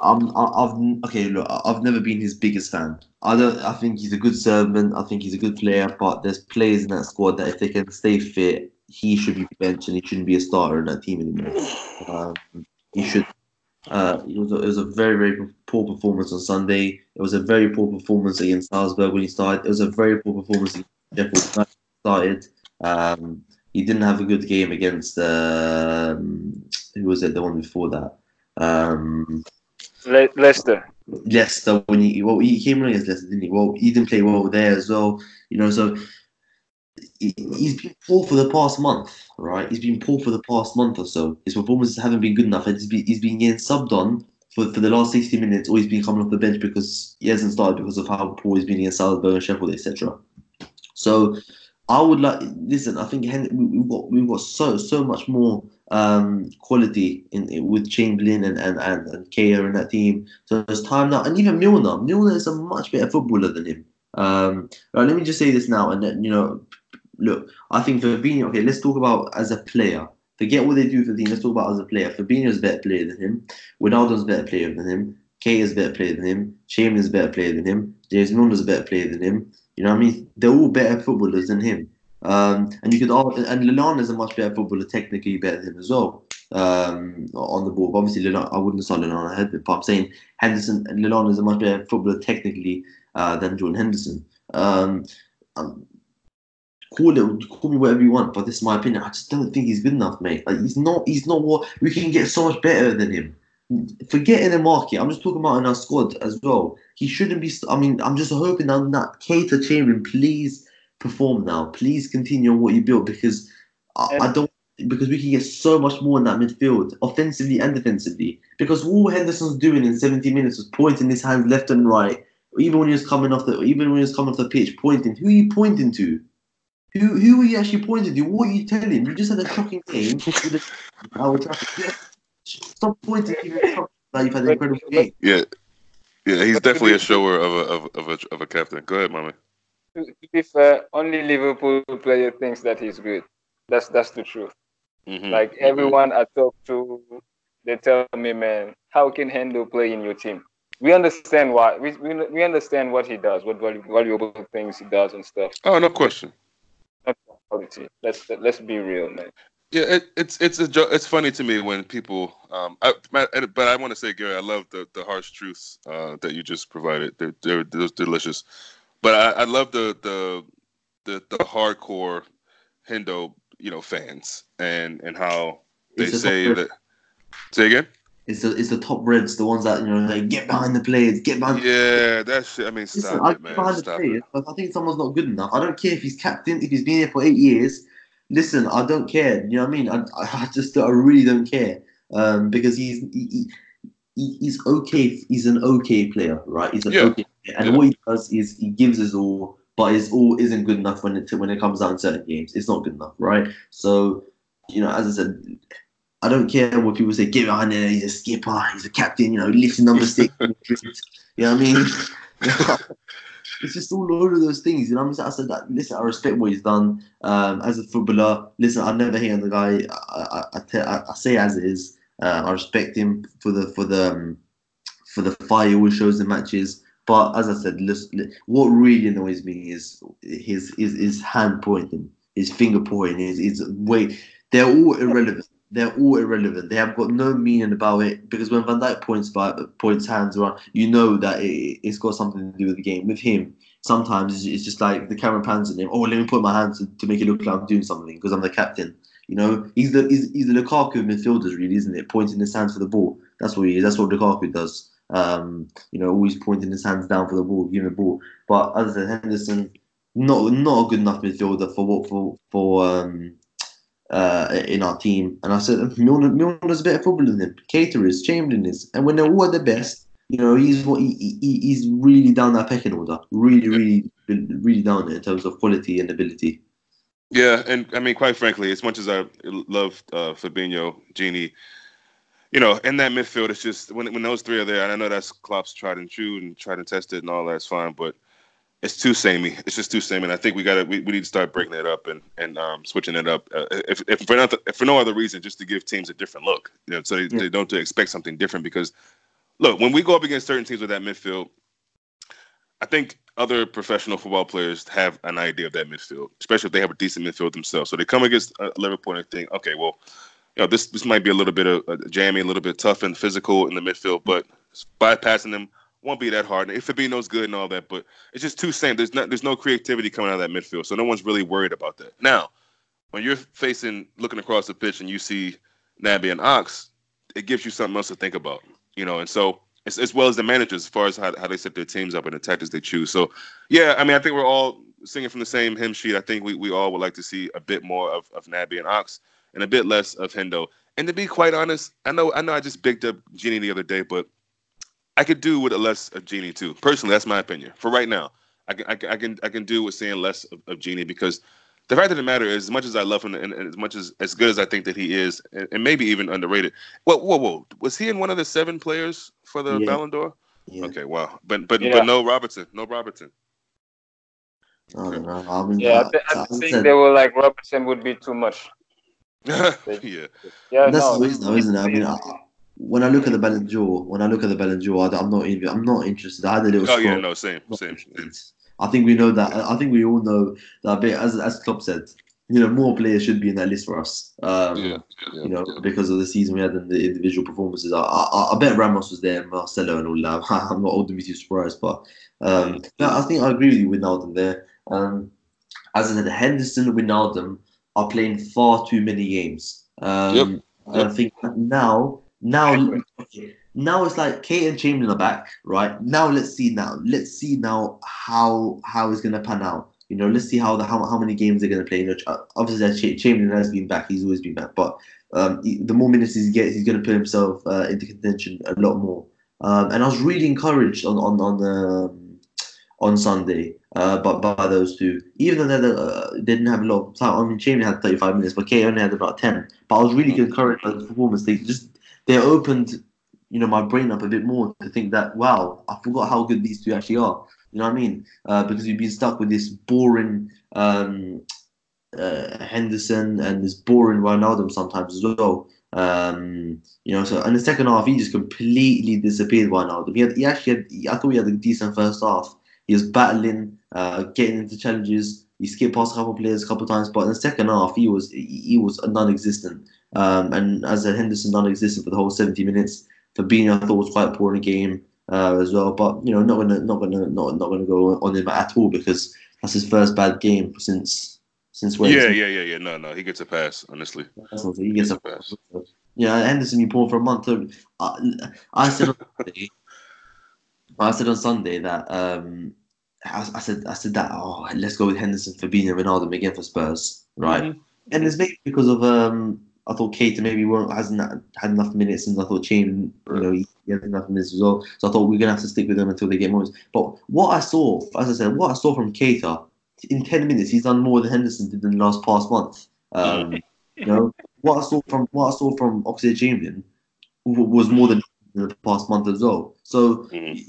I've never been his biggest fan. I think he's a good servant. I think he's a good player, but there's players in that squad that if they can stay fit, he should be benched and he shouldn't be a starter in that team anymore. He should. It was a very, very poor performance on Sunday. It was a very poor performance against Salzburg when he started. It was a very poor performance against Sheffield when he started. He didn't have a good game against who was it? The one before that. Leicester. Leicester when he came on against Leicester, didn't he? Well, he didn't play well there as well. So he's been poor for the past month, right? He's been poor for the past month or so. His performances haven't been good enough. He's been getting subbed on for the last 60 minutes, or he's been coming off the bench because he hasn't started because of how poor he's been against Salzburg and Sheffield, etc. So I would like listen. I think we've got so much more quality with Chamberlain and Kea in that team. So it's time now, and even Milner. Milner is a much better footballer than him. Right, let me just say this now, and then look, I think Fabinho. Okay, let's talk about as a player. Forget what they do for the team. Let's talk about as a player. Fabinho's a better player than him. Ronaldo's a better player than him. Kea is a better player than him. Chamberlain's a better player than him. James Milner's a better player than him. You know what I mean? They're all better footballers than him. And you could and Lallana is a much better footballer, technically better than him as well. On the ball, but obviously Lallana, I wouldn't start Lallana ahead. But I'm saying Henderson and Lallana is a much better footballer technically than Jordan Henderson. Call me whatever you want, but this is my opinion. I just don't think he's good enough, mate. Like he's not what we can get so much better than him. Forget in the market. I'm just talking about in our squad as well. He shouldn't be. I mean, I'm just hoping that Keita Chamberlain, please perform now. Please continue on what you built because I don't. Because we can get so much more in that midfield, offensively and defensively. Because all Henderson's doing in 70 minutes was pointing his hands left and right. Even when he was coming off the pitch, pointing. Who are you pointing to? Who are you actually pointing to? What are you telling? You just had a shocking game with our traffic. Stop pointing to yourself that you've had an incredible game. Yeah, he's definitely a shower of a captain. Go ahead, Mame. To be fair, only Liverpool player thinks that he's good. That's the truth. Mm-hmm. Like everyone I talk to, they tell me, man, how can Hendo play in your team? We understand why. We understand what he does, what valuable things he does and stuff. Oh, no question. Not quality. Let's be real, man. Yeah, it's funny to me when people but I want to say, Gerri, I love the harsh truths that you just provided. They're delicious. But I love the hardcore Hendo, fans and how they say that. Say again. It's the top reds, the ones that like get behind the players, get behind. Yeah, that shit. I mean, Listen, stop I it, get man. behind the Stop players, it. but I think someone's not good enough. I don't care if he's captain, if he's been here for 8 years. Listen, I don't care. You know what I mean? I really don't care. Because he's okay. He's an okay player, right? He's an Yeah. okay player. And what he does is he gives his all, but his all isn't good enough when it comes down to certain games. It's not good enough, right? So, as I said, I don't care what people say. Get behind there. He's a skipper. He's a captain. Lifting number 6. You know what I mean? It's just all over those things. You know what I mean? I said that. Listen, I respect what he's done as a footballer. Listen, I never hate on the guy. I say as it is. I respect him for the fire he always shows in matches. But as I said, listen, what really annoys me is his hand pointing, his finger pointing, his way. They're all irrelevant. They have got no meaning about it because when Van Dijk points hands around, you know that it's got something to do with the game. With him, sometimes it's just like the camera pans on him. Oh, let me put my hands to make it look like I'm doing something because I'm the captain. He's the Lukaku of midfielders, really, isn't it? Pointing his hands for the ball. That's what he is. That's what Lukaku does. Always pointing his hands down for the ball, giving the ball. But as I said, Henderson, not a good enough midfielder for in our team. And I said, Milner's a better footballer than him. Keita is, Chamberlain is. And when they're all at their best, he's really down that pecking order. Really, really down there in terms of quality and ability. Yeah, and I mean, quite frankly, as much as I love Fabinho, Gini, in that midfield, it's just when those three are there, and I know that's Klopp's tried and true and tried and tested and all that's fine, but it's too samey. It's just too samey. And I think we need to start breaking it up and switching it up. If for no other reason, just to give teams a different look, so they don't expect something different. Because look, when we go up against certain teams with that midfield, I think other professional football players have an idea of that midfield, especially if they have a decent midfield themselves. So they come against Liverpool and think, okay, well, this might be a little bit of jammy, a little bit tough and physical in the midfield, but bypassing them won't be that hard. If Fabinho's good and all that, but it's just too same. There's no creativity coming out of that midfield, so no one's really worried about that. Now, when you're looking across the pitch and you see Naby and Ox, it gives you something else to think about, And so as well as the managers, as far as how they set their teams up and the tactics they choose. So, yeah, I mean, I think we're all singing from the same hymn sheet. I think we all would like to see a bit more of Naby and Ox and a bit less of Hendo. And to be quite honest, I know I just bigged up Genie the other day, but I could do with a less of Genie too. Personally, that's my opinion. For right now, I can do with seeing less of Genie, because the fact of the matter is, as much as I love him and as much as good as I think that he is, and maybe even underrated. Whoa! Was he in one of the 7 players for the Yeah, Ballon d'Or? yeah. Okay, wow. But Yeah, no Robertson. No Robertson. I Okay. don't know. I mean, yeah. I as I think said, they were like Robertson would be too much. They, Yeah. yeah, that's no. the reason, though, isn't it? I mean, when I look at the Ballon d'Or, I'm not interested. I had a little Oh yeah. scroll. No. Same. Not Same. interested. I think we know that. I think we all know that. As Klopp said, more players should be in that list for us. Yeah. Yeah. Because of the season we had and the individual performances. I bet Ramos was there, Marcelo, and all that. I'm not old to be too surprised, but no, I think I agree with you with Wijnaldum there. As I said, Henderson and Wijnaldum are playing far too many games. Yep. And I think now it's like Kate and Chamberlain are back, right? Now let's see now how it's gonna pan out. Let's see how many games they're gonna play. Obviously, Chamberlain has been back; he's always been back. But the more minutes he gets, he's gonna put himself into contention a lot more. And I was really encouraged on Sunday, but by those two, even though they didn't have a lot of time. I mean, Chamberlain had 35 minutes, but Kane only had about 10. But I was really encouraged by the performance. They opened, my brain up a bit more to think that, wow, I forgot how good these two actually are. You know what I mean? Because we've been stuck with this boring Henderson and this boring Wijnaldum sometimes as well. So in the second half, he just completely disappeared. Wijnaldum. I thought he had a decent first half. He was battling, getting into challenges. He skipped past a couple of players a couple of times, but in the second half, he was non-existent. And as a Henderson, non-existent for the whole 70 minutes. Fabinho, I thought, was quite poor in the game as well. But not gonna go on him at all, because that's his first bad game since when? Yeah. No. He gets a pass. Honestly, He he gets gets a a pass. Yeah, Henderson been poor for a month. I said on Sunday, that I said that let's go with Henderson, Fabinho, Ronaldo again for Spurs, right? And it's maybe because of I thought Keita maybe hasn't had enough minutes, and I thought Chain, he had enough minutes as well. So I thought we're gonna have to stick with them until they get more. But what I saw, as I said, from Keita in 10 minutes, he's done more than Henderson did in the past month. What I saw from Oxlade Chamberlain was more than in the past month as well. So in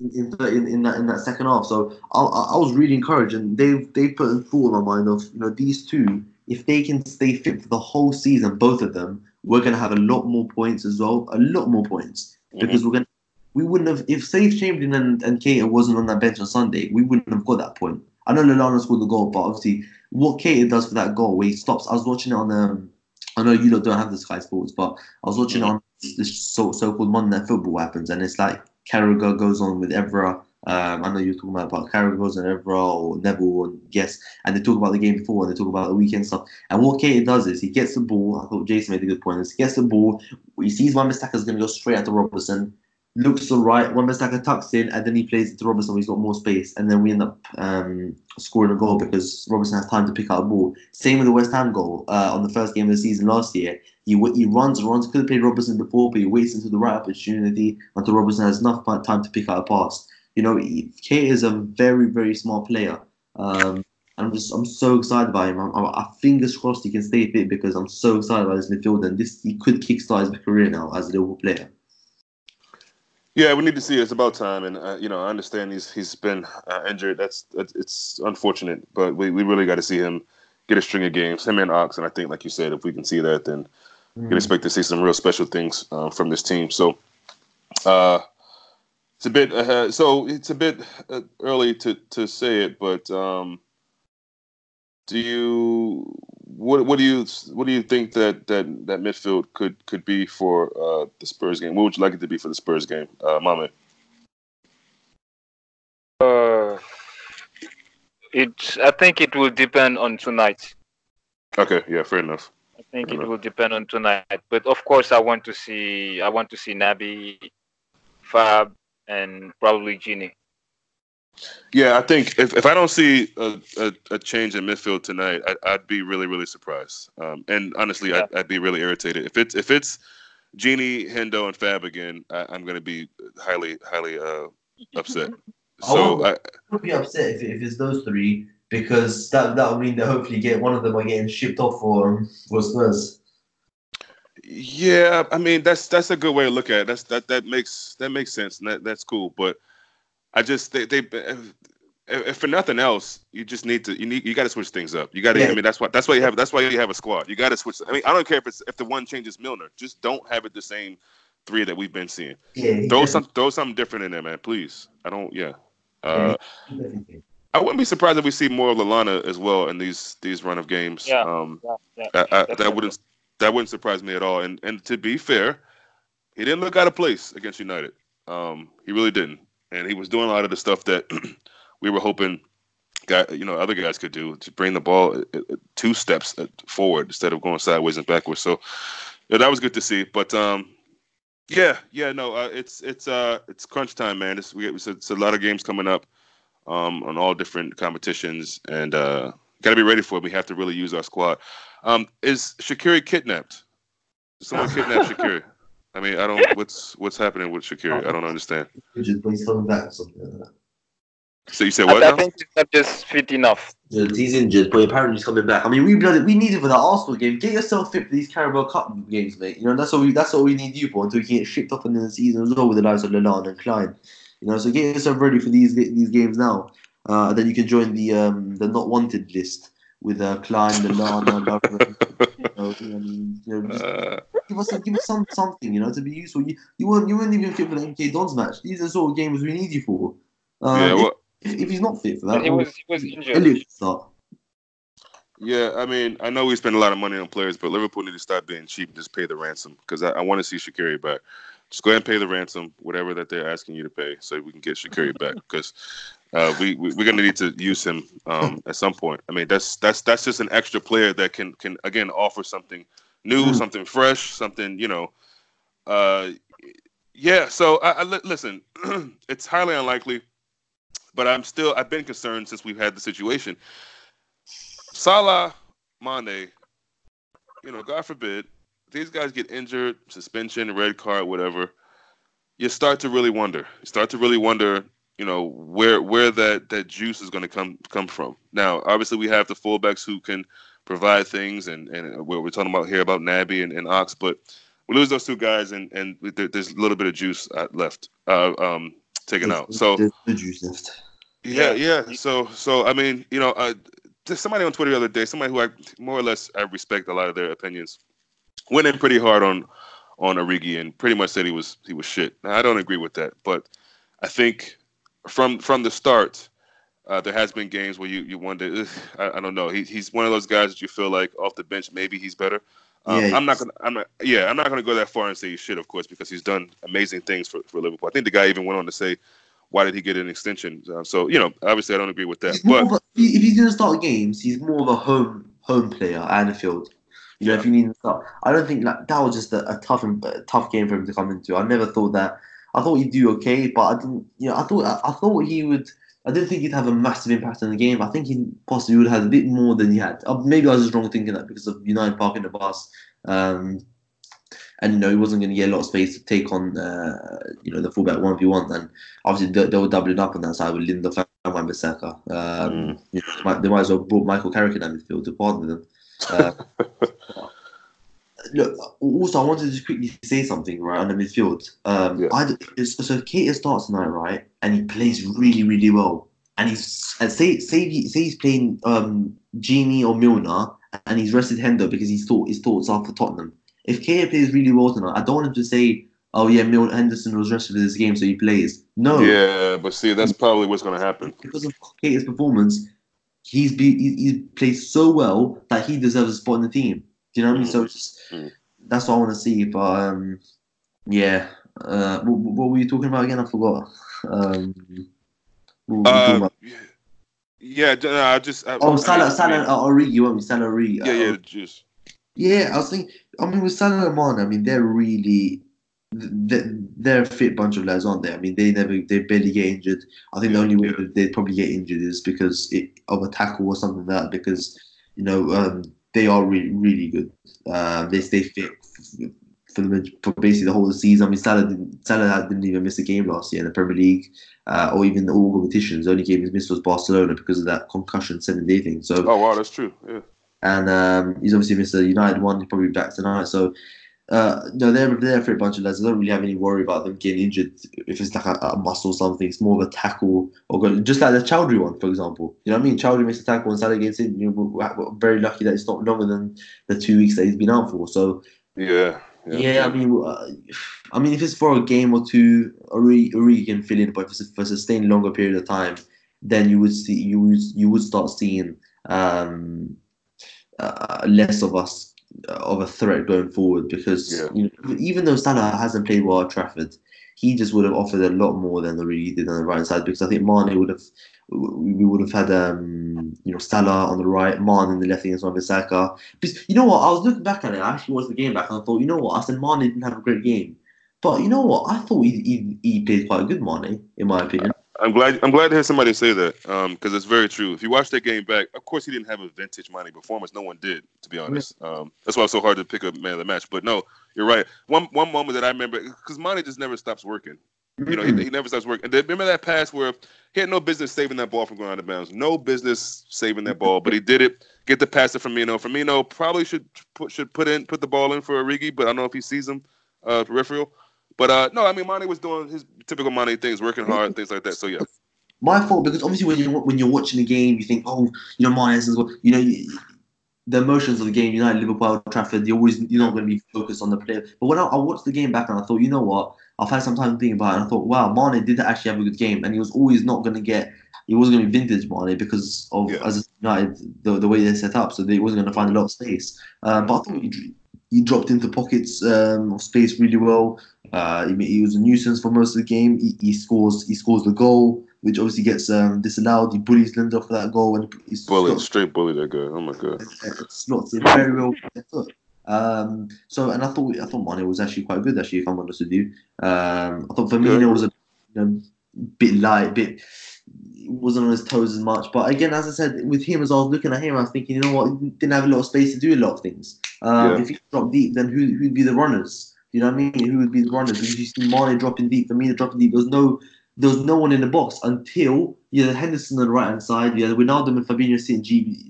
that second half, so I was really encouraged, and they put a thought in my mind of these two, if they can stay fit for the whole season, both of them, we're gonna have a lot more points as well, a lot more points, because we wouldn't have, if Safe Chamberlain and Keita wasn't on that bench on Sunday, we wouldn't have got that point. I know Lallana scored the goal, but obviously what Keita does for that goal, where he stops. I was watching it on I know you don't have the Sky Sports, but I was watching on this so-called Monday Night Football happens, and it's like Carragher goes on with Evra. I know you're talking about Carragher goes on Evra or Neville and Guess, and they talk about the game before, and they talk about the weekend stuff. And what Keita does is he gets the ball. I thought Jason made a good point. He gets the ball. He sees Wan-Bissaka is going to go straight at the Robertson. Looks to the right, Wan-Bissaka tucks in, and then he plays it to Robertson when he's got more space, and then we end up scoring a goal because Robertson has time to pick out a ball. Same with the West Ham goal on the first game of the season last year. He runs, could have played Robertson before, but he waits until the right opportunity until Robertson has enough time to pick out a pass. Kate is a very, very smart player. I'm so excited about him. I fingers crossed he can stay fit, because I'm so excited about this midfield, and he could kickstart his career now as a Liverpool player. Yeah, we need to see it. It's about time, and I understand he's been injured. It's unfortunate, but we really got to see him get a string of games. Him and Ox, and I think, like you said, if we can see that, then we can expect to see some real special things from this team. So it's a bit early to say it, but what do you think that midfield could be for the Spurs game? What would you like it to be for the Spurs game, Mame? I think it will depend on tonight. Okay, yeah, fair enough. I think it will depend on tonight. But of course, I want to see Naby, Fab, and probably Genie. Yeah, I think if I don't see a change in midfield tonight, I'd be really really surprised. And honestly, Yeah. I'd be really irritated if it's Genie, Hendo, and Fab again. I'm going to be highly upset. I So would be upset if it's those three because that would mean that hopefully get one of them are getting shipped off for Spurs. yeah, I mean that's a good way to look at it. That makes sense. And that's cool. But I just they if for nothing else, you just you got to switch things up. You got to. Yeah, I mean, that's why you have a squad. You got to switch. I mean, I don't care if the one changes Milner. Just don't have it the same three that we've been seeing. yeah, he Throw definitely, something different in there, man. Please. I don't. Yeah. yeah, Uh, he definitely. I wouldn't be surprised if we see more of Lalana as well in these run of games. Yeah, yeah, That definitely. wouldn't surprise me at all. And to be fair, he didn't look out of place against United. He really didn't, and he was doing a lot of the stuff that we were hoping other guys could do to bring the ball two steps forward instead of going sideways and backwards. So yeah, that was good to see. But no, it's crunch time, man. It's a lot of games coming up on all different competitions, and got to be ready for it. We have to really use our squad. Is Shaqiri kidnapped? Someone kidnapped Shaqiri. I mean, I don't. What's happening with Shaqiri? I don't understand. Just when he's coming back or something like that. So you said I, what I now? think he's not just fit enough. Yeah, he's injured, but apparently he's coming back. I mean, we need it for that Arsenal game. Get yourself fit for these Carabao Cup games, mate. You know that's what we need you for until you can get shipped off in the season as well with the likes of Lallana and Klein. You know, so get yourself ready for these games now. Then you can join the not wanted list with Klein, Lallana, Lovren. Just give us something, to be useful. You weren't even fit for the MK Dons match. These are the sort of games we need you for. Yeah, well, If he's not fit for But that, he well, was injured. Elliot should start. yeah. I mean, I know we spend a lot of money on players, but Liverpool need to stop being cheap and just pay the ransom because I want to see Shaqiri back. Just go ahead and pay the ransom, whatever that they're asking you to pay, so we can get Shaqiri back because we're gonna need to use him at some point. I mean, that's just an extra player that can again offer something new, something fresh, something yeah. So listen, it's highly unlikely, but I've been concerned since we've had the situation. Salah, Mane, God forbid, these guys get injured, suspension, red card, whatever. You start to really wonder. Where that juice is going to come from. Now, obviously, we have the fullbacks who can provide things, and we're talking about here about Naby and Ox, but we lose those two guys, and there's a little bit of juice left, taken out. So There's no juice left. yeah. So I mean, just somebody on Twitter the other day, somebody who I more or less I respect a lot of their opinions, went in pretty hard on Origi and pretty much said he was shit. Now, I don't agree with that, but I think from the start, there has been games where you wonder. I don't know. He's one of those guys that you feel like off the bench maybe he's better. Yeah, I'm not gonna go that far and say he's shit, of course, because he's done amazing things for Liverpool. I think the guy even went on to say, why did he get an extension? So obviously I don't agree with that. he's more But of if he's going to start games, he's more of a home player at Anfield. yeah, If you need to start, I don't think that was just a tough game for him to come into. I never thought that. I thought he'd do okay, but I didn't. I thought he would. I didn't think he'd have a massive impact on the game. I think he possibly would have had a bit more than he had. Maybe I was just wrong thinking that because of United parking the bus. And he wasn't going to get a lot of space to take on the fullback 1v1. And obviously they were doubling up on that side with Lindelof and Wan-Bissaka. They might as well brought Michael Carrick in that midfield to partner them. Look, also I wanted to quickly say something right on the midfield. So Keita starts tonight, right, and he plays really, really well. And he's playing Genie or Milner, and he's rested Hendo because his thoughts are for Tottenham. If Keita plays really well tonight, I don't want him to say, "Oh yeah, Henderson was rested for this game, so he plays." No. Yeah, but see, that's probably what's going to happen Because of Keita's performance. He's played so well that he deserves a spot in the team. Do you know what I mean? So that's what I want to see. But yeah. What were you talking about again? I forgot. What were we talking about? Yeah, no, Salah Origi, weren't we? Salah Origi. Yeah, the juice. Yeah, I was thinking. I mean, with Salah and Mane, I mean, they're really they're a fit bunch of lads, aren't they? I mean, they barely get injured. I think the only way that they'd probably get injured is because of a tackle or something like that. Because they are really really good. They stay fit for basically the whole of the season. I mean, Salah didn't even miss a game last year in the Premier League, or even all competitions. The only game he's missed was Barcelona because of that concussion 7-day thing. So, Oh wow, that's true. Yeah. and he's obviously missed the United one. He's probably back tonight. So. No, they're for a bunch of lads. I don't really have any worry about them getting injured if it's like a muscle or something. It's more of a tackle just like the Chowdhury one, for example. You know what I mean? Chowdhury makes a tackle and Salah gets in. We're very lucky that it's not longer than the 2 weeks that he's been out for. So Yeah. I mean, if it's for a game or two, Origi can fill in, but if it's for a sustained longer period of time, then you would start seeing less of us of a threat going forward because even though Salah hasn't played well at Trafford, he just would have offered a lot more than Origi did on the right side because I think we would have had Salah on the right, Mane in the left against Wan-Bissaka. Because you know what, I was looking back at it. I actually watched the game back and I thought, you know what, I said Mane didn't have a great game, but you know what, I thought he played quite good, Mane, in my opinion. I'm glad to hear somebody say that because it's very true. If you watch that game back, of course he didn't have a vintage Mane performance. No one did, to be honest. That's why it's so hard to pick a man of the match. But no, you're right. One moment that I remember because Mane just never stops working. You know, he never stops working. And remember that pass where he had no business saving that ball from going out of bounds. No business saving that ball, but he did it. Get the pass to Firmino. Firmino probably should put the ball in for Origi, but I don't know if he sees him peripheral. But no, I mean Mane was doing his typical Mane things, working hard, things like that. So yeah. My fault because obviously when you're watching the game, you think, oh, Mane is well. The emotions of the game. United, Liverpool, Old Trafford. You're not going to be focused on the player. But when I watched the game back and I thought, you know what, I've had some time to think about it. And I thought, wow, Mane did actually have a good game, and he was always not going to get. He wasn't going to be vintage Mane because of as United the way they're set up, so he wasn't going to find a lot of space. But I thought he dropped into pockets of space really well. He was a nuisance for most of the game. He scores the goal, which obviously gets disallowed. He bullies Lindelof for that goal, and straight bully that guy. Oh my god! Slots it very well. And I thought Mane was actually quite good. Actually, if I'm honest with you, I thought Firmino was a bit light, wasn't on his toes as much. But again, as I said, with him, as I was looking at him, I was thinking, you know what, he didn't have a lot of space to do a lot of things. If he dropped deep, then who'd be the runners? You know what I mean? Who would be the runners? Because you see Mane dropping deep, Firmino dropping deep. There was no one in the box until you had Henderson on the right hand side. You had Wijnaldum and Fabinho sitting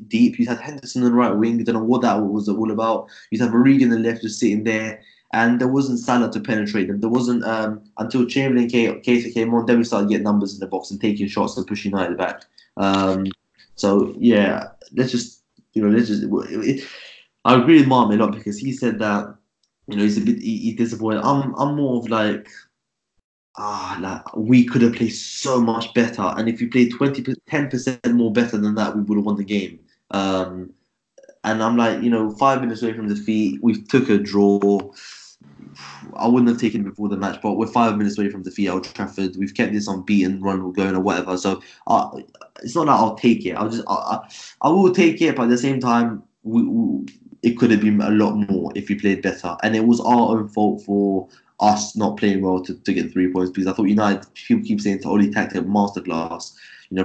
deep. You had Henderson on the right wing. You don't know what that was all about. You had Origi on the left just sitting there. And there wasn't Salah to penetrate them. There wasn't until Chamberlain came on. Then we started getting numbers in the box and taking shots and pushing United back. So yeah, let's just. I agree with Mame a lot because he said that he's a bit he's disappointed. I'm more of like we could have played so much better, and if we played 10% more better than that, we would have won the game. And I'm like, 5 minutes away from defeat, we took a draw. I wouldn't have taken it before the match, but we're 5 minutes away from defeat at Old Trafford. We've kept this unbeaten run going or whatever. So it's not that I'll take it. I will take it, but at the same time, it could have been a lot more if we played better. And it was our own fault for us not playing well to get 3 points because I thought United, people keep saying to Oli tactic masterclass.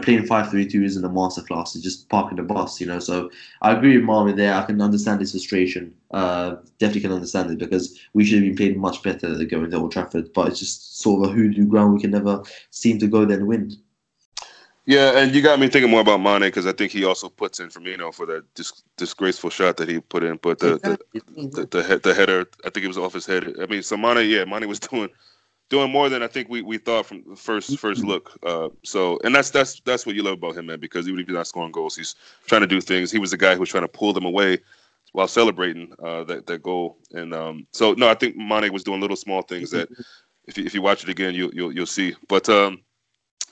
Playing 5-3-2 isn't a masterclass. It's just parking the bus, So I agree with Mame there. I can understand his frustration. Definitely can understand it because we should have been playing much better than going to Old Trafford. But it's just sort of a hoodoo ground. We can never seem to go there and win. Yeah, and you got me thinking more about Mane because I think he also puts in Firmino for that disgraceful shot that he put in. But the header, I think it was off his head. I mean, so Mane was doing more than I think we thought from the first look. And that's what you love about him, man. Because even if he's not scoring goals, he's trying to do things. He was the guy who was trying to pull them away while celebrating that goal. And so no, I think Mane was doing little small things that if you watch it again, you'll see. But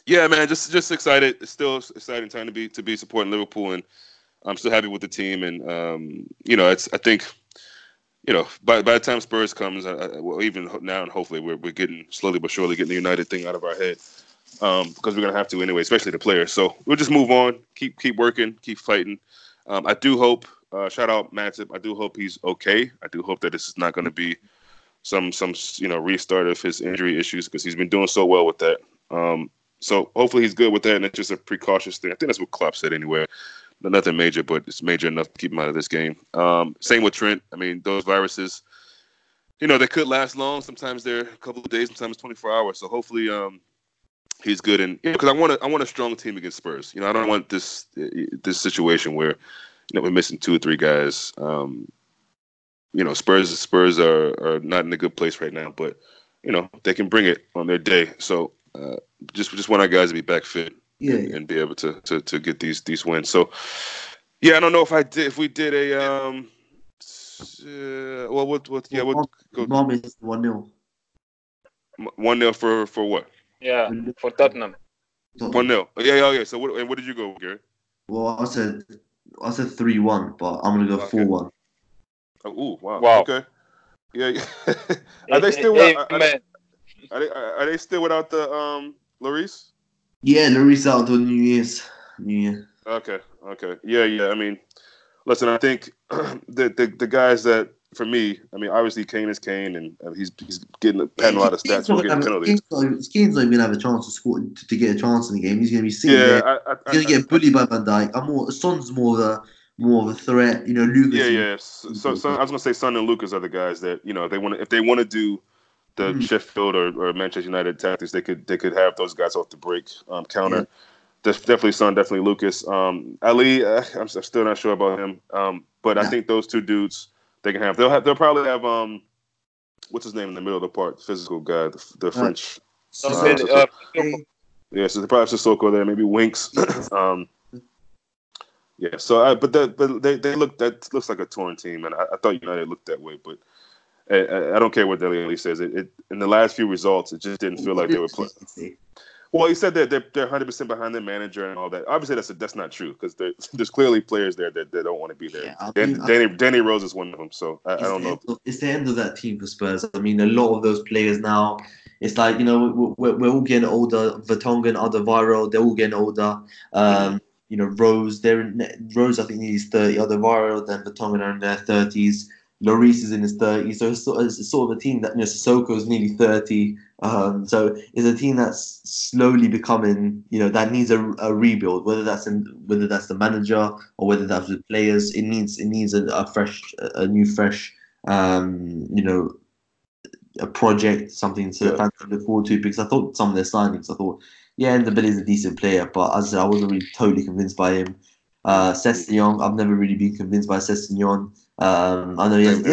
yeah, man, just excited. It's still exciting time to be supporting Liverpool, and I'm still happy with the team. And I think. By the time Spurs comes, even now and hopefully we're getting slowly but surely getting the United thing out of our head because we're gonna have to anyway, especially the players. So we'll just move on, keep working, keep fighting. I do hope. Shout out Matip. I do hope he's okay. I do hope that this is not going to be some restart of his injury issues because he's been doing so well with that. So hopefully he's good with that, and it's just a precautious thing. I think that's what Klopp said anyway. Nothing major, but it's major enough to keep him out of this game. Same with Trent. I mean, those viruses, they could last long. Sometimes they're a couple of days, sometimes 24 hours. So hopefully he's good. And because I want a strong team against Spurs. I don't want this situation where we're missing 2 or 3 guys. Spurs are not in a good place right now, but they can bring it on their day. So just want our guys to be back fit and be able to get these wins. So yeah, I don't know if we did a we'll go Mame is 1-0. 1-0 for what? Yeah, for Tottenham. 1-0. Yeah. So what did you go, Gerri? Well, I said 3-1, but I'm gonna go 4-1. Oh, wow. Wow. Okay. Yeah. Are they still are they still without the Lloris? Yeah, Lloris out until New Year. Okay. Yeah. I mean, listen, I think the guys that, for me, I mean, obviously Kane is Kane, and he's getting a lot of stats for getting penalties. Kane's not even gonna have a chance to score to get a chance in the game. He's gonna be sitting there. He's gonna get bullied by Van Dijk. Son's more of a threat. Lucas. Yeah. So I was gonna say Son and Lucas are the guys that if they want to do the Sheffield or Manchester United tactics, they could have those guys off the break counter. Yeah. Definitely Son, definitely Lucas. Ali, I'm still not sure about him. But I think those 2 dudes they can have. They'll probably have what's his name in the middle of the park, physical guy, the French. So so they probably have Sissoko there, maybe Winks. Yeah. So but they look, that looks like a torn team, and I thought United looked that way, but I don't care what Dele Alli says. It in the last few results, it just didn't feel like they were playing. Well, he said that they're 100% behind their manager and all that. Obviously, that's not true because there's clearly players there that don't want to be there. Yeah, Danny Rose is one of them. So I don't know. It's the end of that team for Spurs. I mean, a lot of those players now. It's like we're all getting older. Vertonghen, Alderweireld, they're all getting older. Rose, Rose, I think he's 30. Alderweireld, then Vertonghen are in their 30s. Lloris is in his 30s, so it's sort of a team that Sissoko is nearly 30. So it's a team that's slowly becoming, that needs a rebuild. Whether that's the manager or whether that's the players, it needs a new fresh, a project, something to look forward to. Because I thought some of their signings, Ndombele is a decent player, but as I said, I wasn't really totally convinced by him. Sessegnon, I've never really been convinced by Sessegnon. I know he hasn't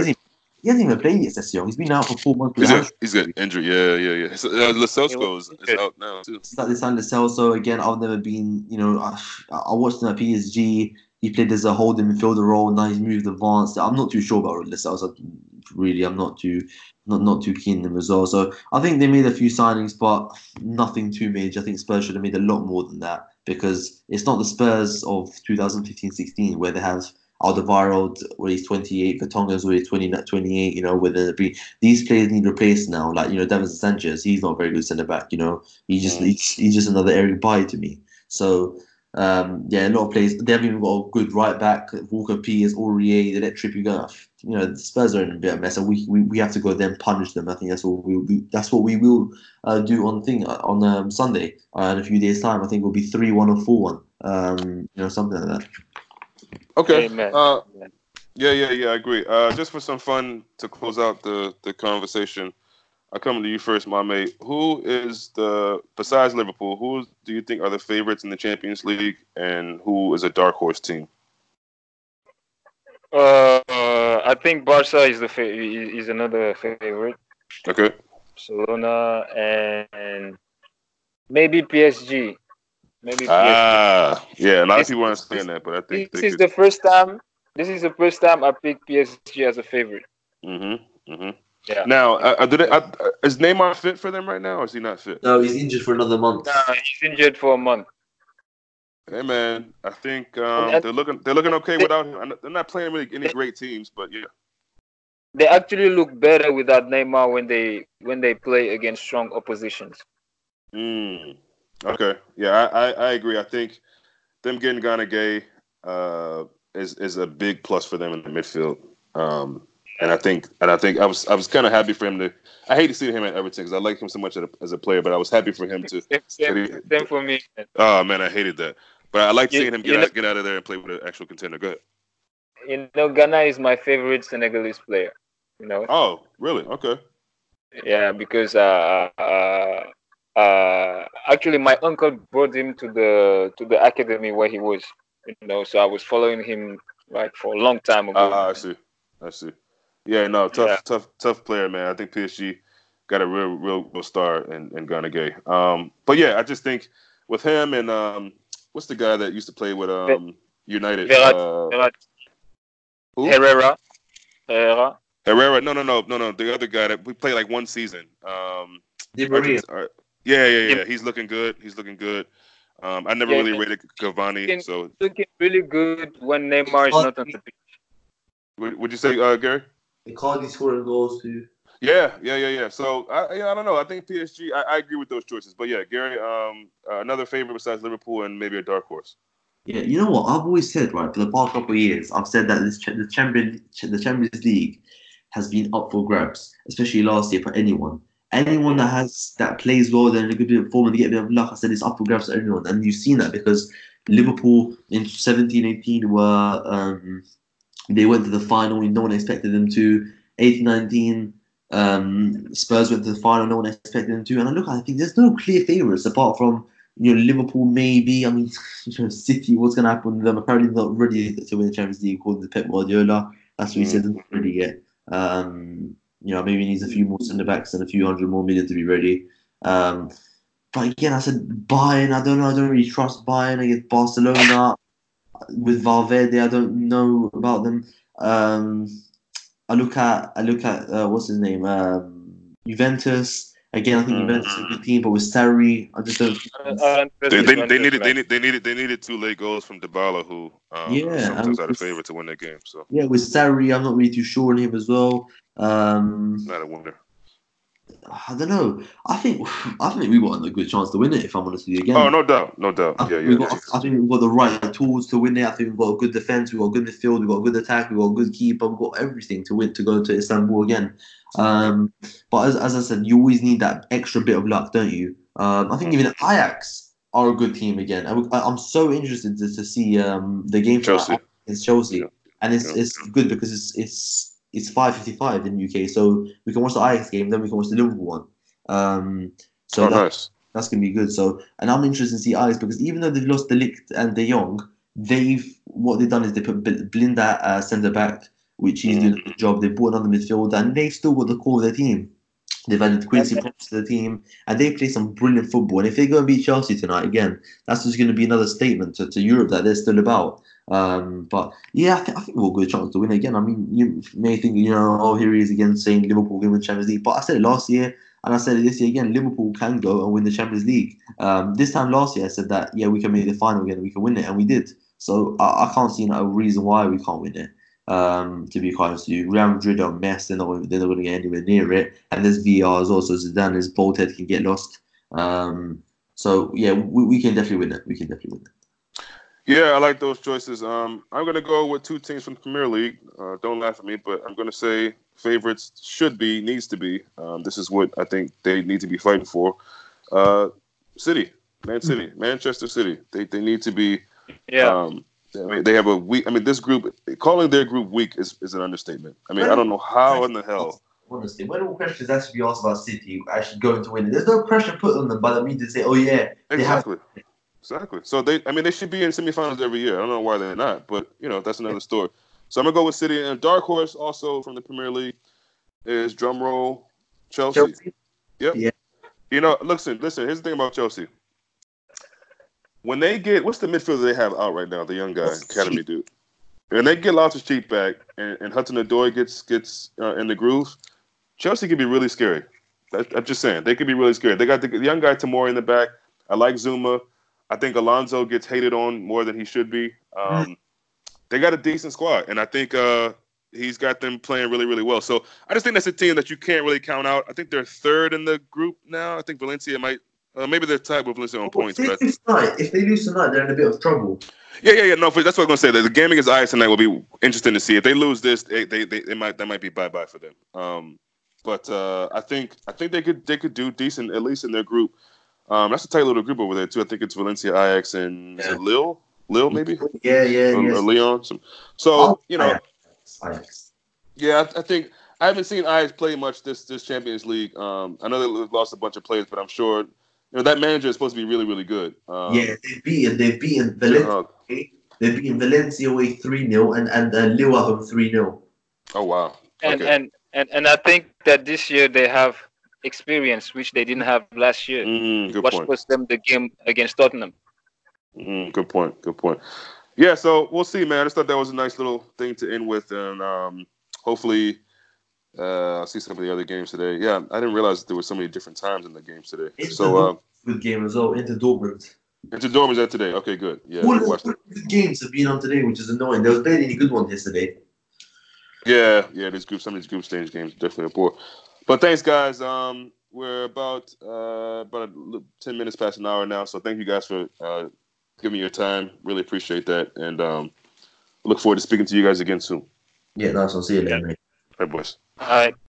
even played yet, Sessegnon. He's been out for 4 months. He's got injured. Yeah. So, Lo Celso is out now too. They signed Lo Celso again. I've never been. I watched him at PSG. He played as a holding midfielder role. Now he's moved advanced. I'm not too sure about Lo Celso. Really, I'm not too keen on him as well. So I think they made a few signings, but nothing too major. I think Spurs should have made a lot more than that because it's not the Spurs of 2015-16 where they have Alderweireld where he's 28, Vertonghen's where he's 28, whether it be these players need replaced now. Like, Davinson Sanchez, he's not a very good centre back, he's just another Eric Bailly to me. So a lot of players, they haven't even got a good right back. Walker Peters, Aurier, they let Trippier go. The Spurs are in a bit of a mess, and we have to go there and punish them. I think that's what we will do. That's what we will do on Sunday in a few days' time. I think we'll be 3-1 or 4-1, something like that. Okay. Yeah, I agree. Just for some fun to close out the conversation, I come to you first, Mame. Who is besides Liverpool, who do you think are the favorites in the Champions League, and who is a dark horse team? I think Barca is another favorite. Okay. Barcelona and maybe PSG. Yeah. A lot of people aren't saying that, but I think this is the first time. This is the first time I picked PSG as a favorite. Yeah. Now, is Neymar fit for them right now, or is he not fit? No, he's injured for another month. No, he's injured for a month. Hey man, I think they're looking okay without him. They're not playing really any great teams, but yeah. They actually look better without Neymar when they play against strong oppositions. Okay. Yeah, I agree. I think them getting Gana Gay is a big plus for them in the midfield. And I think I was kind of happy for him to. I hate to see him at Everton because I like him so much as a player, but I was happy for him to. Same for me. Oh man, I hated that. But I like You, seeing him you know, get out of there and play with an actual contender. Go ahead. Ghana is my favorite Senegalese player. You know, Oh, really? Okay. yeah, because actually my uncle brought him to the academy where he was. You know, so I was following him like for a long time ago. I see. I see. Yeah, no, Yeah, tough player, man. I think PSG got a real star in Ghana Gay. But yeah, I just think with him and what's the guy that used to play with Ve- United? Verratti, Who? Herrera. No. The other guy that we played like one season. Di Maria. Argent, yeah. Him, He's looking good. He's looking good. I never yeah, really rated Cavani, so looking really good when Neymar is not on the pitch. would you say, Gary? Icardi scoring goals too. Yeah. So I don't know. I think PSG. I agree with those choices. But yeah, Gary. Another favorite besides Liverpool and maybe a dark horse. Yeah, you know what? I've always said, right, for the past couple of years, I've said that the Champions League has been up for grabs, especially last year for anyone. Anyone that plays well, they're in a good bit of form and they get a bit of luck. I said it's up for grabs for everyone, and you've seen that because Liverpool in 17-18 were they went to the final. No one expected them to. 18-19, Spurs went to the final. No one expected them to. And I think there's no clear favourites apart from Liverpool. Maybe I mean, City. What's going to happen with them? Apparently not ready to win the Champions League according to Pep Guardiola. That's what he said. Not ready yet. Maybe he needs a few more centre backs and a few hundred more million to be ready. But again, I said Bayern. I don't know. I don't really trust Bayern against Barcelona with Valverde. I don't know about them. I look at what's his name? Juventus. Again, I think Juventus is a good team, but with Sarri, I just don't. I don't trust Juventus, man. They needed two late goals from Dybala, who Yeah, sometimes had a favorite to win that game. So yeah, with Sarri, I'm not really too sure on him as well. not a winner. I don't know. I think we got a good chance to win it. If I'm honest with you, Oh, again. no doubt, no doubt. I think we've got the right tools to win it. I think we've got a good defense, we've got a good midfield, we've got a good attack, we've got a good keeper, we've got everything to win to go to Istanbul again. But as I said, you always need that extra bit of luck, don't you? I think even Ajax are a good team again. I'm so interested to see the game Chelsea. against Chelsea, Yeah. and it's good because it's 5:55 in the UK, so we can watch the Ajax game, then we can watch the Liverpool one. So Nice. that's gonna be good. So, and I'm interested to see Ajax because even though they've lost De Ligt and De Jong, what they've done is they put Blinda centre back, which he's doing a good job. They brought another midfielder, and they've still got the core of their team. They've added Quincy Promes to the team, and they play some brilliant football. And if they go and beat Chelsea tonight again, that's just going to be another statement to Europe that they're still about. But yeah, I think we'll get a chance to win again. I mean, you may think, oh, here he is again saying Liverpool will win the Champions League. But I said it last year, and I said it this year again, Liverpool can go and win the Champions League. This time last year, I said that, yeah, we can make the final again and we can win it, and we did. So I can't see a reason why we can't win it. To be quite honest with you, Real Madrid are a mess. They're not going to get anywhere near it. And there's VR as well, so Zidane's bold head can get lost. So yeah, we can definitely win it. We can definitely win it. Yeah, I like those choices. I'm going to go with two teams from the Premier League. Don't laugh at me, but I'm going to say favorites needs to be. This is what I think they need to be fighting for. Manchester City. They need to be. Yeah. They have a weak. I mean, this group, calling their group weak is an understatement. I mean, I don't know how in the hell. Honestly, when all questions actually be asked about City actually going to win it, there's no pressure put on them by the media to say, oh yeah, Exactly. So they should be in semifinals every year. I don't know why they're not, but that's another story. So I'm gonna go with City, and dark horse also from the Premier League is drumroll Chelsea. Yep. Yeah. Listen. Here's the thing about Chelsea. When they get, what's the midfielder they have out right now? The young guy, academy dude. When they get Loftus-Cheek back and Hudson-Odoi gets in the groove, Chelsea could be really scary. I'm just saying they could be really scary. They got the young guy Tamori in the back. I like Zuma. I think Alonso gets hated on more than he should be. They got a decent squad, and I think he's got them playing really, really well. So I just think that's a team that you can't really count out. I think they're third in the group now. I think Valencia might Maybe they're tied with Valencia on points. If they lose tonight, they're in a bit of trouble. Yeah. No, that's what I'm gonna say. The game against Ajax tonight will be interesting to see. If they lose this, that might be bye for them. But I think they could do decent at least in their group. That's a tight little group over there too. I think it's Valencia, Ajax, and is it Lille maybe? Or Lyon. So Ajax. Yeah, I think I haven't seen Ajax play much this Champions League. I know they lost a bunch of players, but I'm sure that manager is supposed to be really, really good. They've beaten Valencia. They've beaten Valencia away 3-0 and Lille at home 3-0. Oh wow! And I think that this year they have experience which they didn't have last year. Good point. Was them the game against Tottenham. Good point. Yeah, so we'll see, man. I just thought that was a nice little thing to end with, and hopefully I'll see some of the other games today. Yeah, I didn't realize there were so many different times in the games today. Good game as well. Into Dortmund. Into Dortmund is that today? Okay, good. Yeah, all the good games have been on today, which is annoying. There was barely any good ones yesterday. Yeah. Some of these group stage games definitely are poor. But thanks, guys. We're about 10 minutes past an hour now, so thank you guys for giving me your time. Really appreciate that, and look forward to speaking to you guys again soon. Yeah, nice. I'll see you later, mate. All right, boys. All right.